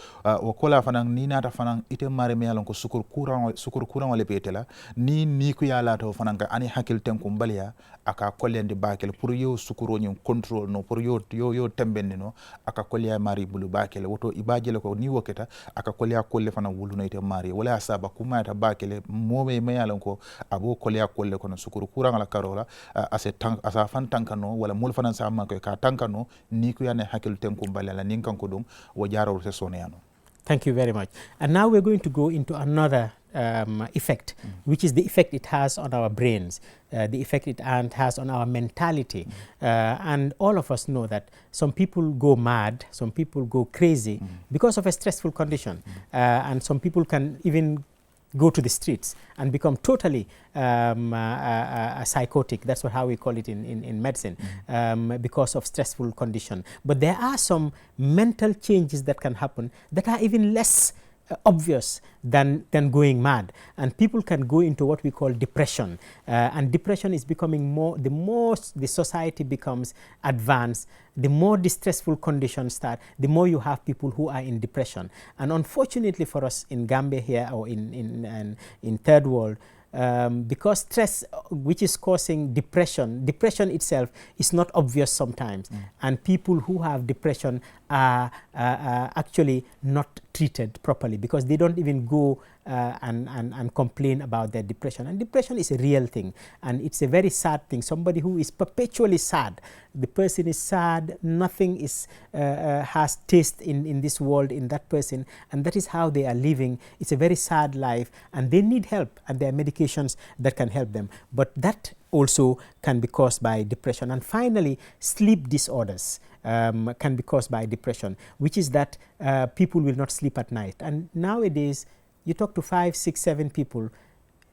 o kola fanan ni nata fanan ite mare mi yalan ko sukur courant wale ɓeytela ni ko ya laata o fanan ka ani hakkil tenko mbaliya aka kollende bakel pour yo sukuroñum contrôle no pour yo tembenni no aka kolya mari bulu bakel woto ibajele ko ni woketa aka kolya kolle fana wulunoyte mari wala saba kumayata bakele mome mayalan ko abo kolya kolle kono sukuru kurang la karola asa fan tankano wala mul fana sa ma ko ka tankano ni ko yane hakil tenko mbaliya nin kanko dum wo jaro se soneyano. Thank you very much. And now we're going to go into another effect, which is the effect it has on our brains, the effect it has on our mentality. And all of us know that some people go mad, some people go crazy because of a stressful condition. And some people can even go to the streets and become totally psychotic. That's how we call it in medicine, because of stressful condition. But there are some mental changes that can happen that are even less obvious than going mad, and people can go into what we call depression, and depression is becoming more, the more the society becomes advanced, the more distressful conditions start, the more you have people who are in depression. And unfortunately for us in Gambia here, or in third world, because stress, which is causing depression itself is not obvious sometimes, and people who have depression are actually not treated properly, because they don't even go and complain about their depression. And depression is a real thing, and it's a very sad thing. Somebody who is perpetually sad, the person is sad, nothing is has taste in this world in that person, and that is how they are living. It's a very sad life, and they need help, and there are medications that can help them, but that also can be caused by depression. And finally, sleep disorders can be caused by depression, which is that people will not sleep at night. And nowadays, you talk to 5, 6, 7 people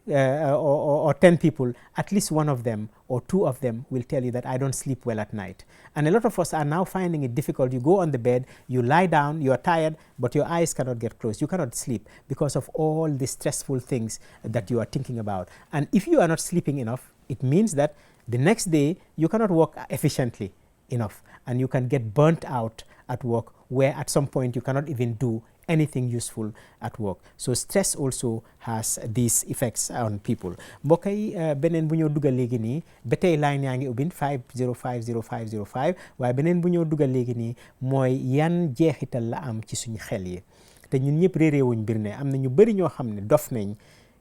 or 10 people, at least one of them or two of them will tell you that I don't sleep well at night. And a lot of us are now finding it difficult. You go on the bed, you lie down, you are tired, but your eyes cannot get closed. You cannot sleep because of all the stressful things that you are thinking about. And if you are not sleeping enough, it means that the next day you cannot work efficiently enough, and you can get burnt out at work, where at some point you cannot even do anything useful at work. So stress also has these effects on people. mbokk yi beneen bu ñoo dugal léegi nii ba tey line yaa ngi ubbi 5050505 waaye beneen bu ñoo dugal léegi nii mooy yan jeexital la am ci suñu xel yi. te ñun ñëpp réeréewuñ mbir ne am na ñu bëri ñoo xam ne dof nañ,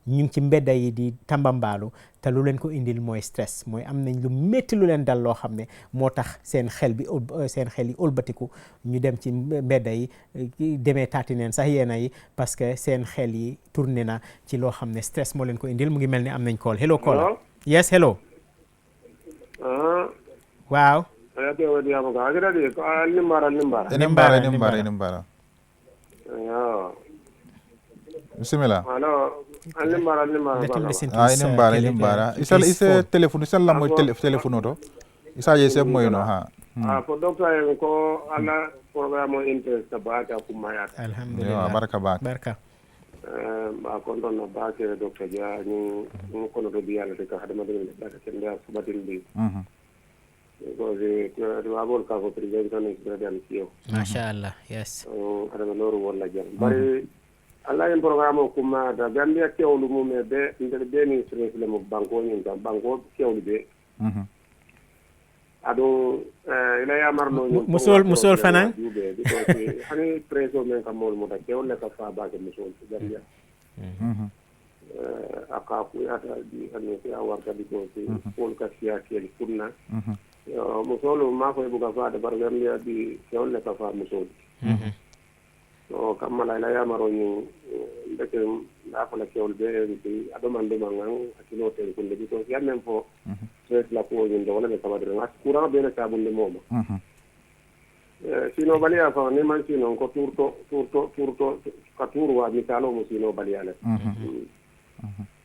ñu ngi ci mbedda yi di tambambaalu, te lu leen ko indil mooy stress, mooy am nañ lu métti lu leen dal loo xam ne moo tax seen xel yi ëlbatiku ñu dem ci mbedda yi demee taati neen sax yeena yi, parce que seen xel yi tourné na ci loo xam ne stress moo leen ko indil. mu ngi mel ni am nañ call. Hello caller. Yes, hello. Waaw. Nimbara. Bismillah. Nimbara. Nimbara. Isa telephone, isa la mo telephone to. Isa je moy no ha. Ko docteur ko ala programme interest baaka kumaya. Alhamdulillah. Baraka. Ma ko don na baake docteur ja ñu ko no do yalla de ka hadama de ka kende subatin bi. Ko je wabol ka ko president ni president yo. Masha Allah. Yes. Adama noru wala jam. Bari Allah en programme kuma da Gambia kewlu mum be ndel be ni stress le mo banko ni tam banko kewlu be. Ado ila ya marno ni musol fanan hani preso men kam mo da kewle ka fa ba ke musol Gambia. Aka ku ata di hani ya warta di ko ci pol ka sia ke kunna. Musol ma ko bu ka fa da bar Gambia di kewle ka fa musol. So kamala ila ya maro ni ndeke akola kewol be ndi adomande mangang akino ten kunde bi to ya même fo stress la ko ni wala be kabadre ngat courant be na sabunde moma sino baliya fa ni man sino ko turto ka turwa mi talo mo sino baliya la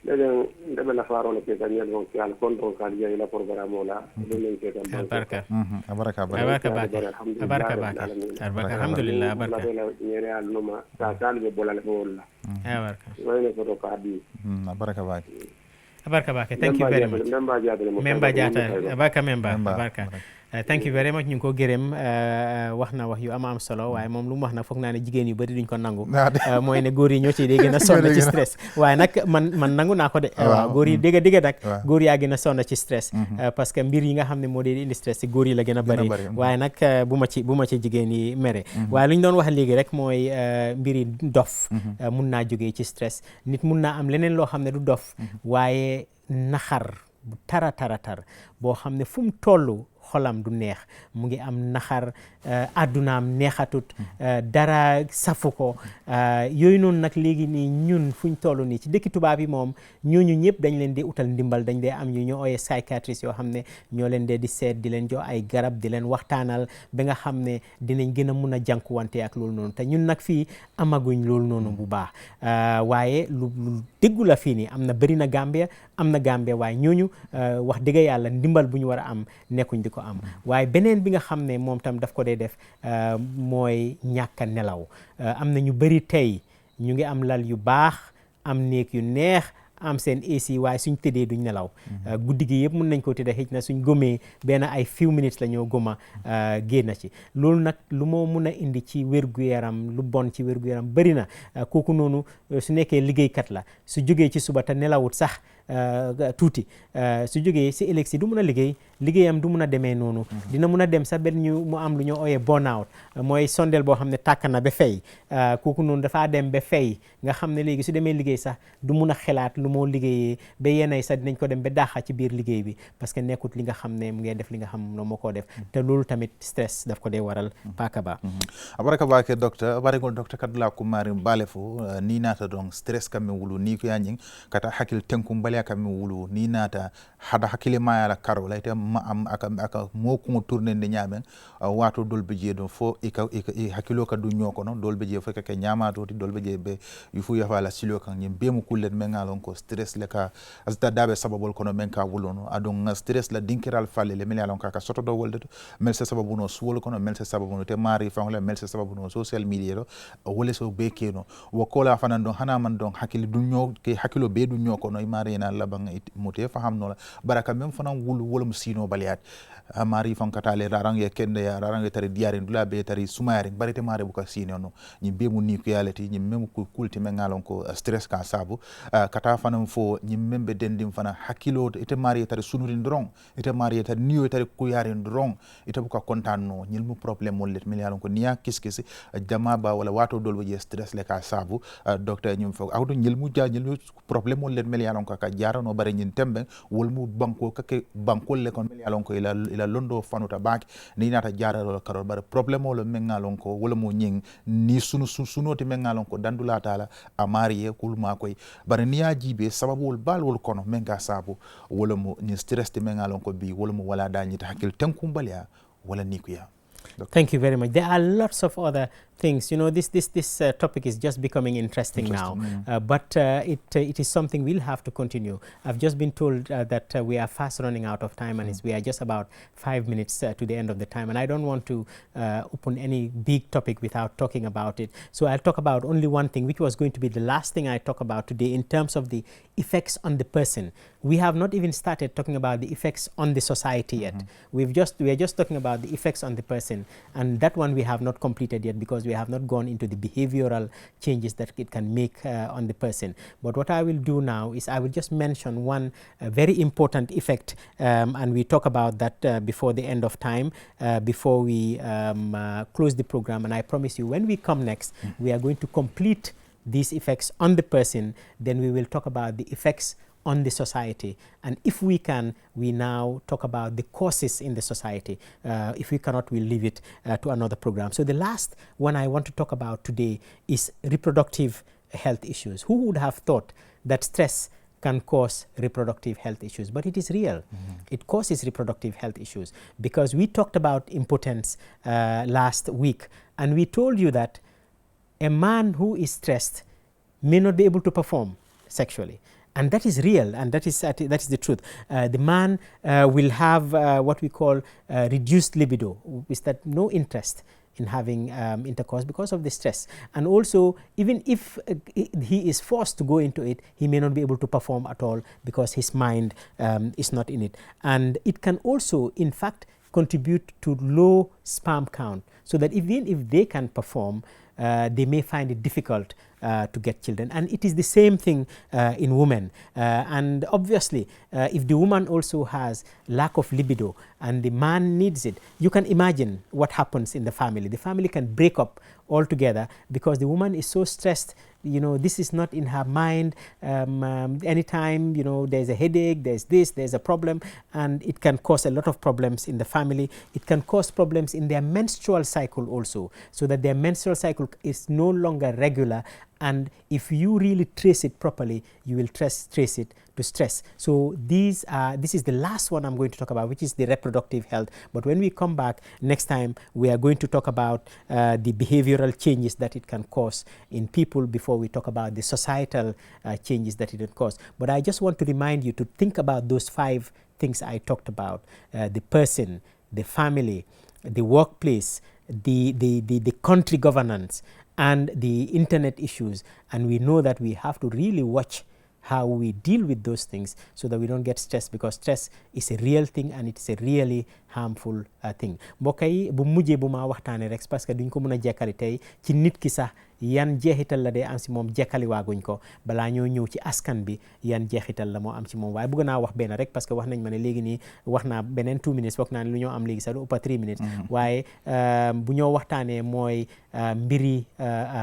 ndebe la faro le ke ganyal on ki al control ka ya ila programme la do len ke tam baraka alhamdulillah baraka ñere al noma ta talbe bolale wala baraka wayne ko do ka di baraka thank you very much memba jata baraka thank you very much. ñu ngi ko gërëm wax na wax yu am solo waaye moom lu mu wax na foog naa ne jigéen yu bëri duñ ko nangu mooy ne góor yi ñoo ci dee gën a sonn ci stress waaye nag man nangu naa ko de waaw góor yi dégg nag góor yaa gën a sonn ci stress parce que mbir yi nga xam ne moo dee indi stress ci góor yi la gën a bëri waaye nag bu ma ci jigéen yi mere waaye lu ñu doon wax léegi rek mooy mbiri dof mun naa jógee ci stress nit mun naa am leneen loo xam ne du dof waaye naxar bu tara boo xam ne fu mu toll xolam du neex, mu ngi am naxar, àddunaam neexatut, dara safu ko, yooyu noonu nag léegi nii ñun fuñ toll nii ci dëkki tubaab yi moom ñooñu ñëpp dañ leen di utal ndimbal, dañ dee am ñu ñoo ooyee psychiatriste yoo xam ne ñoo leen dee di seet, di leen jox ay garab, di leen waxtaanal ba nga xam ne dinañ gën a mun a jànkuwante ak loolu noonu. te ñun nag fii amaguñ loolu noonu bu baax, waaye lu déggu la fii nii am na bëri na Gambia waaye ñooñu wax dëgg yàlla ndimbal bu ñu war a am nekkuñ di ko am. waaye beneen bi nga xam ne moom tam daf ko dee def mooy ñàkk a nelaw. am na ñu bëri tey ñu ngi am lal yu baax, am néeg yu neex, am seen AC, waaye suñ tëddee duñ nelaw. guddi gi yëpp mun nañ ko tëddee, xëj na suñ gëmee benn ay few minutes la ñoo gëma génn ci loolu nag lu moo mun a indi ci wér-gu-yaram, lu bon ci wér-gu-yaram bëri na. kooku noonu su nekkee liggéeykat la, su jógee ci suba te nelawut sax tuuti, su jógee si ëllëg si du mun a liggéeyam du mun a demee noonu. dina mun a dem sax benn mu am lu ñu ooyee burnout, mooy sondeel boo xam ne tàkk na ba fay. kooku noonu dafaa dem ba fay nga xam ne léegi su demee liggéey sax du mun a xelaat lu moo liggéeyee, ba yenn sax dinañ ko dem ba daaxa ci biir liggéey bi parce que nekkut li nga xam ne mu ngi def li nga xam ne moo koo def. te loolu tamit stress daf ko dee waral paaka ba. abaraka baake docteur barigol kadula kumari bale fo ni nata donc stress kam wulu ni ko yañing kata hakil tenkum bale bale kam wulu ni nata hada hakile ma ala karo la ite ma am aka mo ko tourner ni nyamen wato dolbe je do fo e hakilo ka du nyoko non dolbe je fo ka nyama to dolbe je be yufu ya fala silo kan nyim be mu kullen men ngalon ko stress le ka azda dabe sababol kono men ka wulono adon stress la dinkiral falle le men alon ka soto do wolde mel se sababu no suwol kono mel se sababu no te mari fangle mel se sababu no social media do wole so be keno wo kola fanan don hana man don hakili du nyo ke hakilo be du nyoko no mari na labang mote faham no baraka même fanan wulu wolum sino baliat mari fankata le rarange kende ya rarange tari diare ndula be tari sumayari barite mare buka sino no ñi be mu ni ko yalati ñi même ko kulti men ngalon ko stress ka sabu kata fanan fo ñi membe dendim fana hakilo ite mari tari sunuri ndron ite mari tari niyo tari ku yari ndron ite buka kontanno ñil mu problème mollet men yalon ko niya kiskisi jama ba wala wato dolbe je stress le ka sabu docteur ñum fo awdo ñil mu ja ñil problème mollet men yalon ko ka jarano bare ñin tembe wol mu banko kake bankol le kon men yalon ko ila londo fanuta bank ni nata jaralo karol bare problème o le men ngalon ko wala mo ñing ni sunoti men ngalon ko dandula tala amariye kulma koy bare niya jibe sababu wol bal wol kono men ga sabu wala mo ni stress te men ngalon ko bi wala mo wala dañi ta hakil tankumbalya wala nikuya. Thank you very much. There are lots of other things. You know, this topic is just becoming interesting now, but it is something we'll have to continue. I've just been told that we are fast running out of time, and we are just about 5 minutes to the end of the time, and I don't want to open any big topic without talking about it. So I'll talk about only one thing, which was going to be the last thing I talk about today in terms of the effects on the person. We have not even started talking about the effects on the society yet. We are just talking about the effects on the person, and that one we have not completed yet because we have not gone into the behavioral changes that it can make on the person. But what I will do now is I will just mention one very important effect, and we talk about that before the end of time, before we close the program. And I promise you, when we come next, we are going to complete these effects on the person. Then we will talk about the effects on the society, and if we can, we now talk about the causes in the society. If we cannot, we'll leave it to another program. So the last one I want to talk about today is reproductive health issues. Who would have thought that stress can cause reproductive health issues? But it is real. It causes reproductive health issues, because we talked about impotence last week, and we told you that a man who is stressed may not be able to perform sexually. And that is real, and that is the truth. The man will have what we call reduced libido, is that no interest in having intercourse because of the stress. And also, even if he is forced to go into it, he may not be able to perform at all because his mind is not in it. And it can also, in fact, contribute to low sperm count, so that even if they can perform, they may find it difficult to get children. And it is the same thing in women. And obviously, if the woman also has lack of libido and the man needs it, you can imagine what happens in the family. The family can break up altogether because the woman is so stressed. You know, this is not in her mind. Anytime, you know, there's a headache, there's this, there's a problem, and it can cause a lot of problems in the family. It can cause problems in their menstrual cycle also, so that their menstrual cycle is no longer regular. And if you really trace it properly, you will trace it to stress. So this is the last one I'm going to talk about, which is the reproductive health. But when we come back next time, we are going to talk about the behavioral changes that it can cause in people before we talk about the societal changes that it can cause. But I just want to remind you to think about those 5 things I talked about: the person, the family, the workplace, the country governance, and the internet issues. And we know that we have to really watch how we deal with those things so that we don't get stressed, because stress is a real thing and it is a really harmful thing. Mbokk yi bu mujjee bu ma waxtaanee rek parce que duñ ko mën a jekkali tey ci nit ki sax yan jeexital la dee am si moom jekkali waaguñ ko balaa ñoo ñëw ci askan bi yan jeexital la moo am ci moom. Waaye bëgg naa wax benn rek parce que wax nañ ma ne léegi nii wax naa beneen 2 minutes, foog naa ne lu ñoo am léegi sax du ëpp 3 minutes. waaye bu ñoo waxtaanee mooy mbiri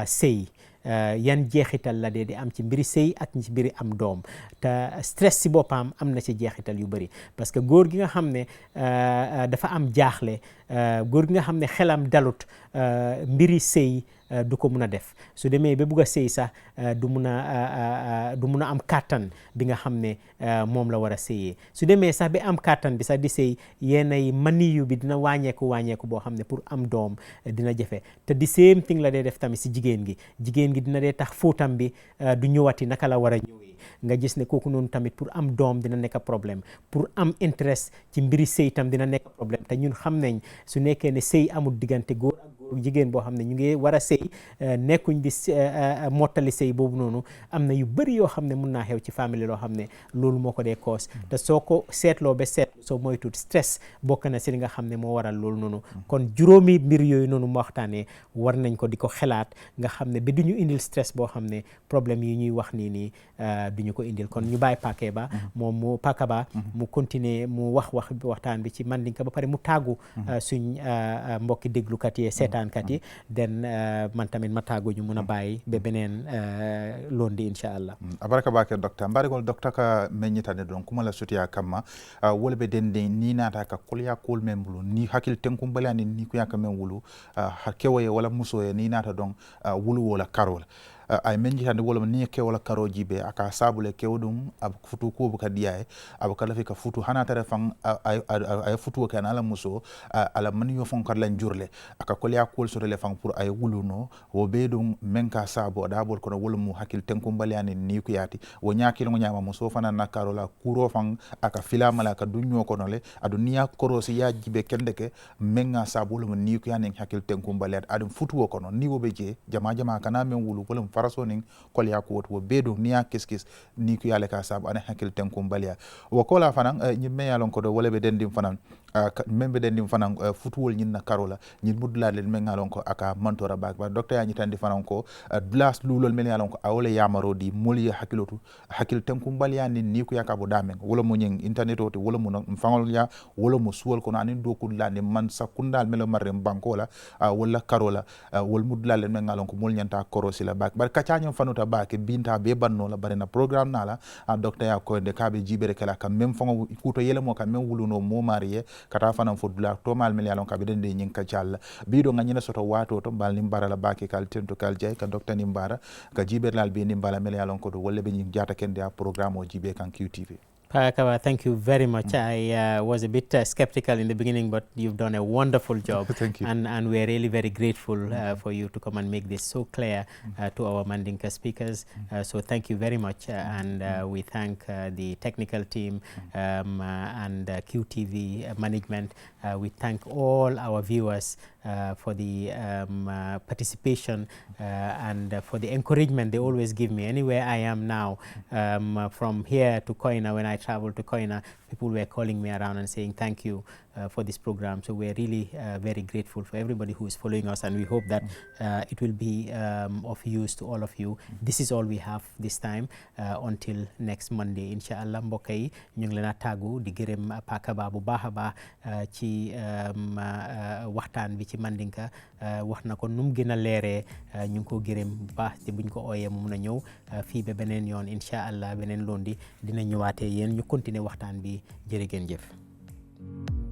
sëy. Yan jeexital la dee di am ci mbiri sëy ak ci mbiri am doom, te stress si boppam am na ci jeexital yu bëri. parce que góor gi nga xam ne dafa am jaaxle, góor gi nga xam ne xelam dalut, mbiri sëy du ko mun a def su demee ba bugg a sëy sax du mun a am kàttan bi nga xam ne moom la war a sëyee su demee sax ba am kàttan bi sax di sëy yennay maniyu bi dina wàññeeku boo xam ne pour am doom dina jafe te di same thing la dee def tamit si jigéen gi dina dee tax fóotam bi du ñëwati naka la war a ñëwee nga gis ne kooku noonu tamit pour am doom dina nekk problème pour am interest ci mbiri sëy tam dina nekk problème te ñun xam nañ su nekkee ne sëy amul diggante góor ak góor jigéen boo xam ne ñu ngi war a sëy nekkuñ di mottali sëy boobu noonu am na yu bëri yoo xam ne mun naa xew ci famille loo xam ne loolu moo ko dee cause te soo ko seetloo ba seetlu soo moytuut stress bokk na si li nga xam ne moo waral loolu noonu kon juróomi mbir yooyu noonu moo waxtaanee war nañ ko di ko xelaat nga xam ne ba du ñu indil stress boo xam ne problème yi ñuy wax nii du ñu ko indil kon ñu bàyyi Pakaba mu continuer mu waxtaan bi ci mandinka ba pare mu tàggu suñ mbokki déglukat yi seetaankat yi den man tamit ma tàggu ñu mun a bàyyi ba beneen londi inchallah abaraka bake docteur mbarigol docteur ka meññitande ɗon kumala sutiya kamma wolɓe dende ni naata ka kolya kol men mbulu ni hakkil tenkumbalani ni kuyaka men wulu kewoye wala musoye ni naata ɗon wulu wola karol ay men jitande woloma ni kewola karoji be aka sabule kewɗum aba futu kubu ka diyaye aba kala fi ka futu hana tare fan ay futu ka ala muso ala man yo fon kala njurle aka kolya kol so le fan pour ay wuluno wo be dum men ka sabo da bol kono wolum hakil tenkum baliani ni ku yati wo nyakil ngo nyama muso fana na karola kuro fan aka fila mala ka dunyo kono le adu niya korosi ya jibe kendeke men nga sabo wolum ni ku yani hakil tenkum baliat adu futu kono ni wo be je jama kana men wulu wolum farasoning kolya ko wo bedo niya kiskis ni ku yale ka sabo ana hakil tenkum balia wo kola fanan nyimme yalon ko do wala be dendim fanan membe dendim fanan futuwol nyinna karola nyin mudla len men yalon ko aka mantora bak ba docteur ya nyitandi fanan ko blas lulol men yalon ko awole yamaro di moli hakilotu hakil tenkum balia ni ku yakabo damen wala mo nyin internet oti wala mo fangol ya wala mo suwol ko anin do kudla ni man sakundal melo marrem bankola wala karola wol mudla len men yalon ko mol nyanta korosi la bak bar kacanyam fanuta bak binta be banno la barena programme nala docteur ya ko de kabe jibere kala kam même fango kuto yele mo kam même wuluno mo marié kata fanan fodula to mal mel yalon kabe den de nyin ka jall bido nganyina soto wato to bal nimbara la baki kal tento kal jay ka docteur nimbara ka jiber lal be nimbala mel yalon ko do wolle be nyin jata kende a programme o jibe kan QTV. Pakaba, thank you very much. I was a bit skeptical in the beginning, but you've done a wonderful job. Thank you. And we're really very grateful for you to come and make this so clear to our Mandinka speakers. So thank you very much. And we thank the technical team and QTV management. We thank all our viewers for the participation and for the encouragement they always give me. Anywhere I am now, from here to Koina, when I travel to Koina, people were calling me around and saying thank you for this program. So we're really very grateful for everybody who is following us, and we hope that it will be of use to all of you. This is all we have this time until next Monday. Inshallah mbokk yi ñu ngi leen a tàggu di gërëm Pakaba bu baax a baax ci waxtaan bi ci Mandinka wax na ko nu mu gën a leeree ñu ngi ko gërëm bu baax te buñ ko ooyee mu mun a ñëw fii ba beneen yoon inshallah beneen lundi dina ñëwaatee yéen ñu continuer waxtaan bi jërë ngeen jëf.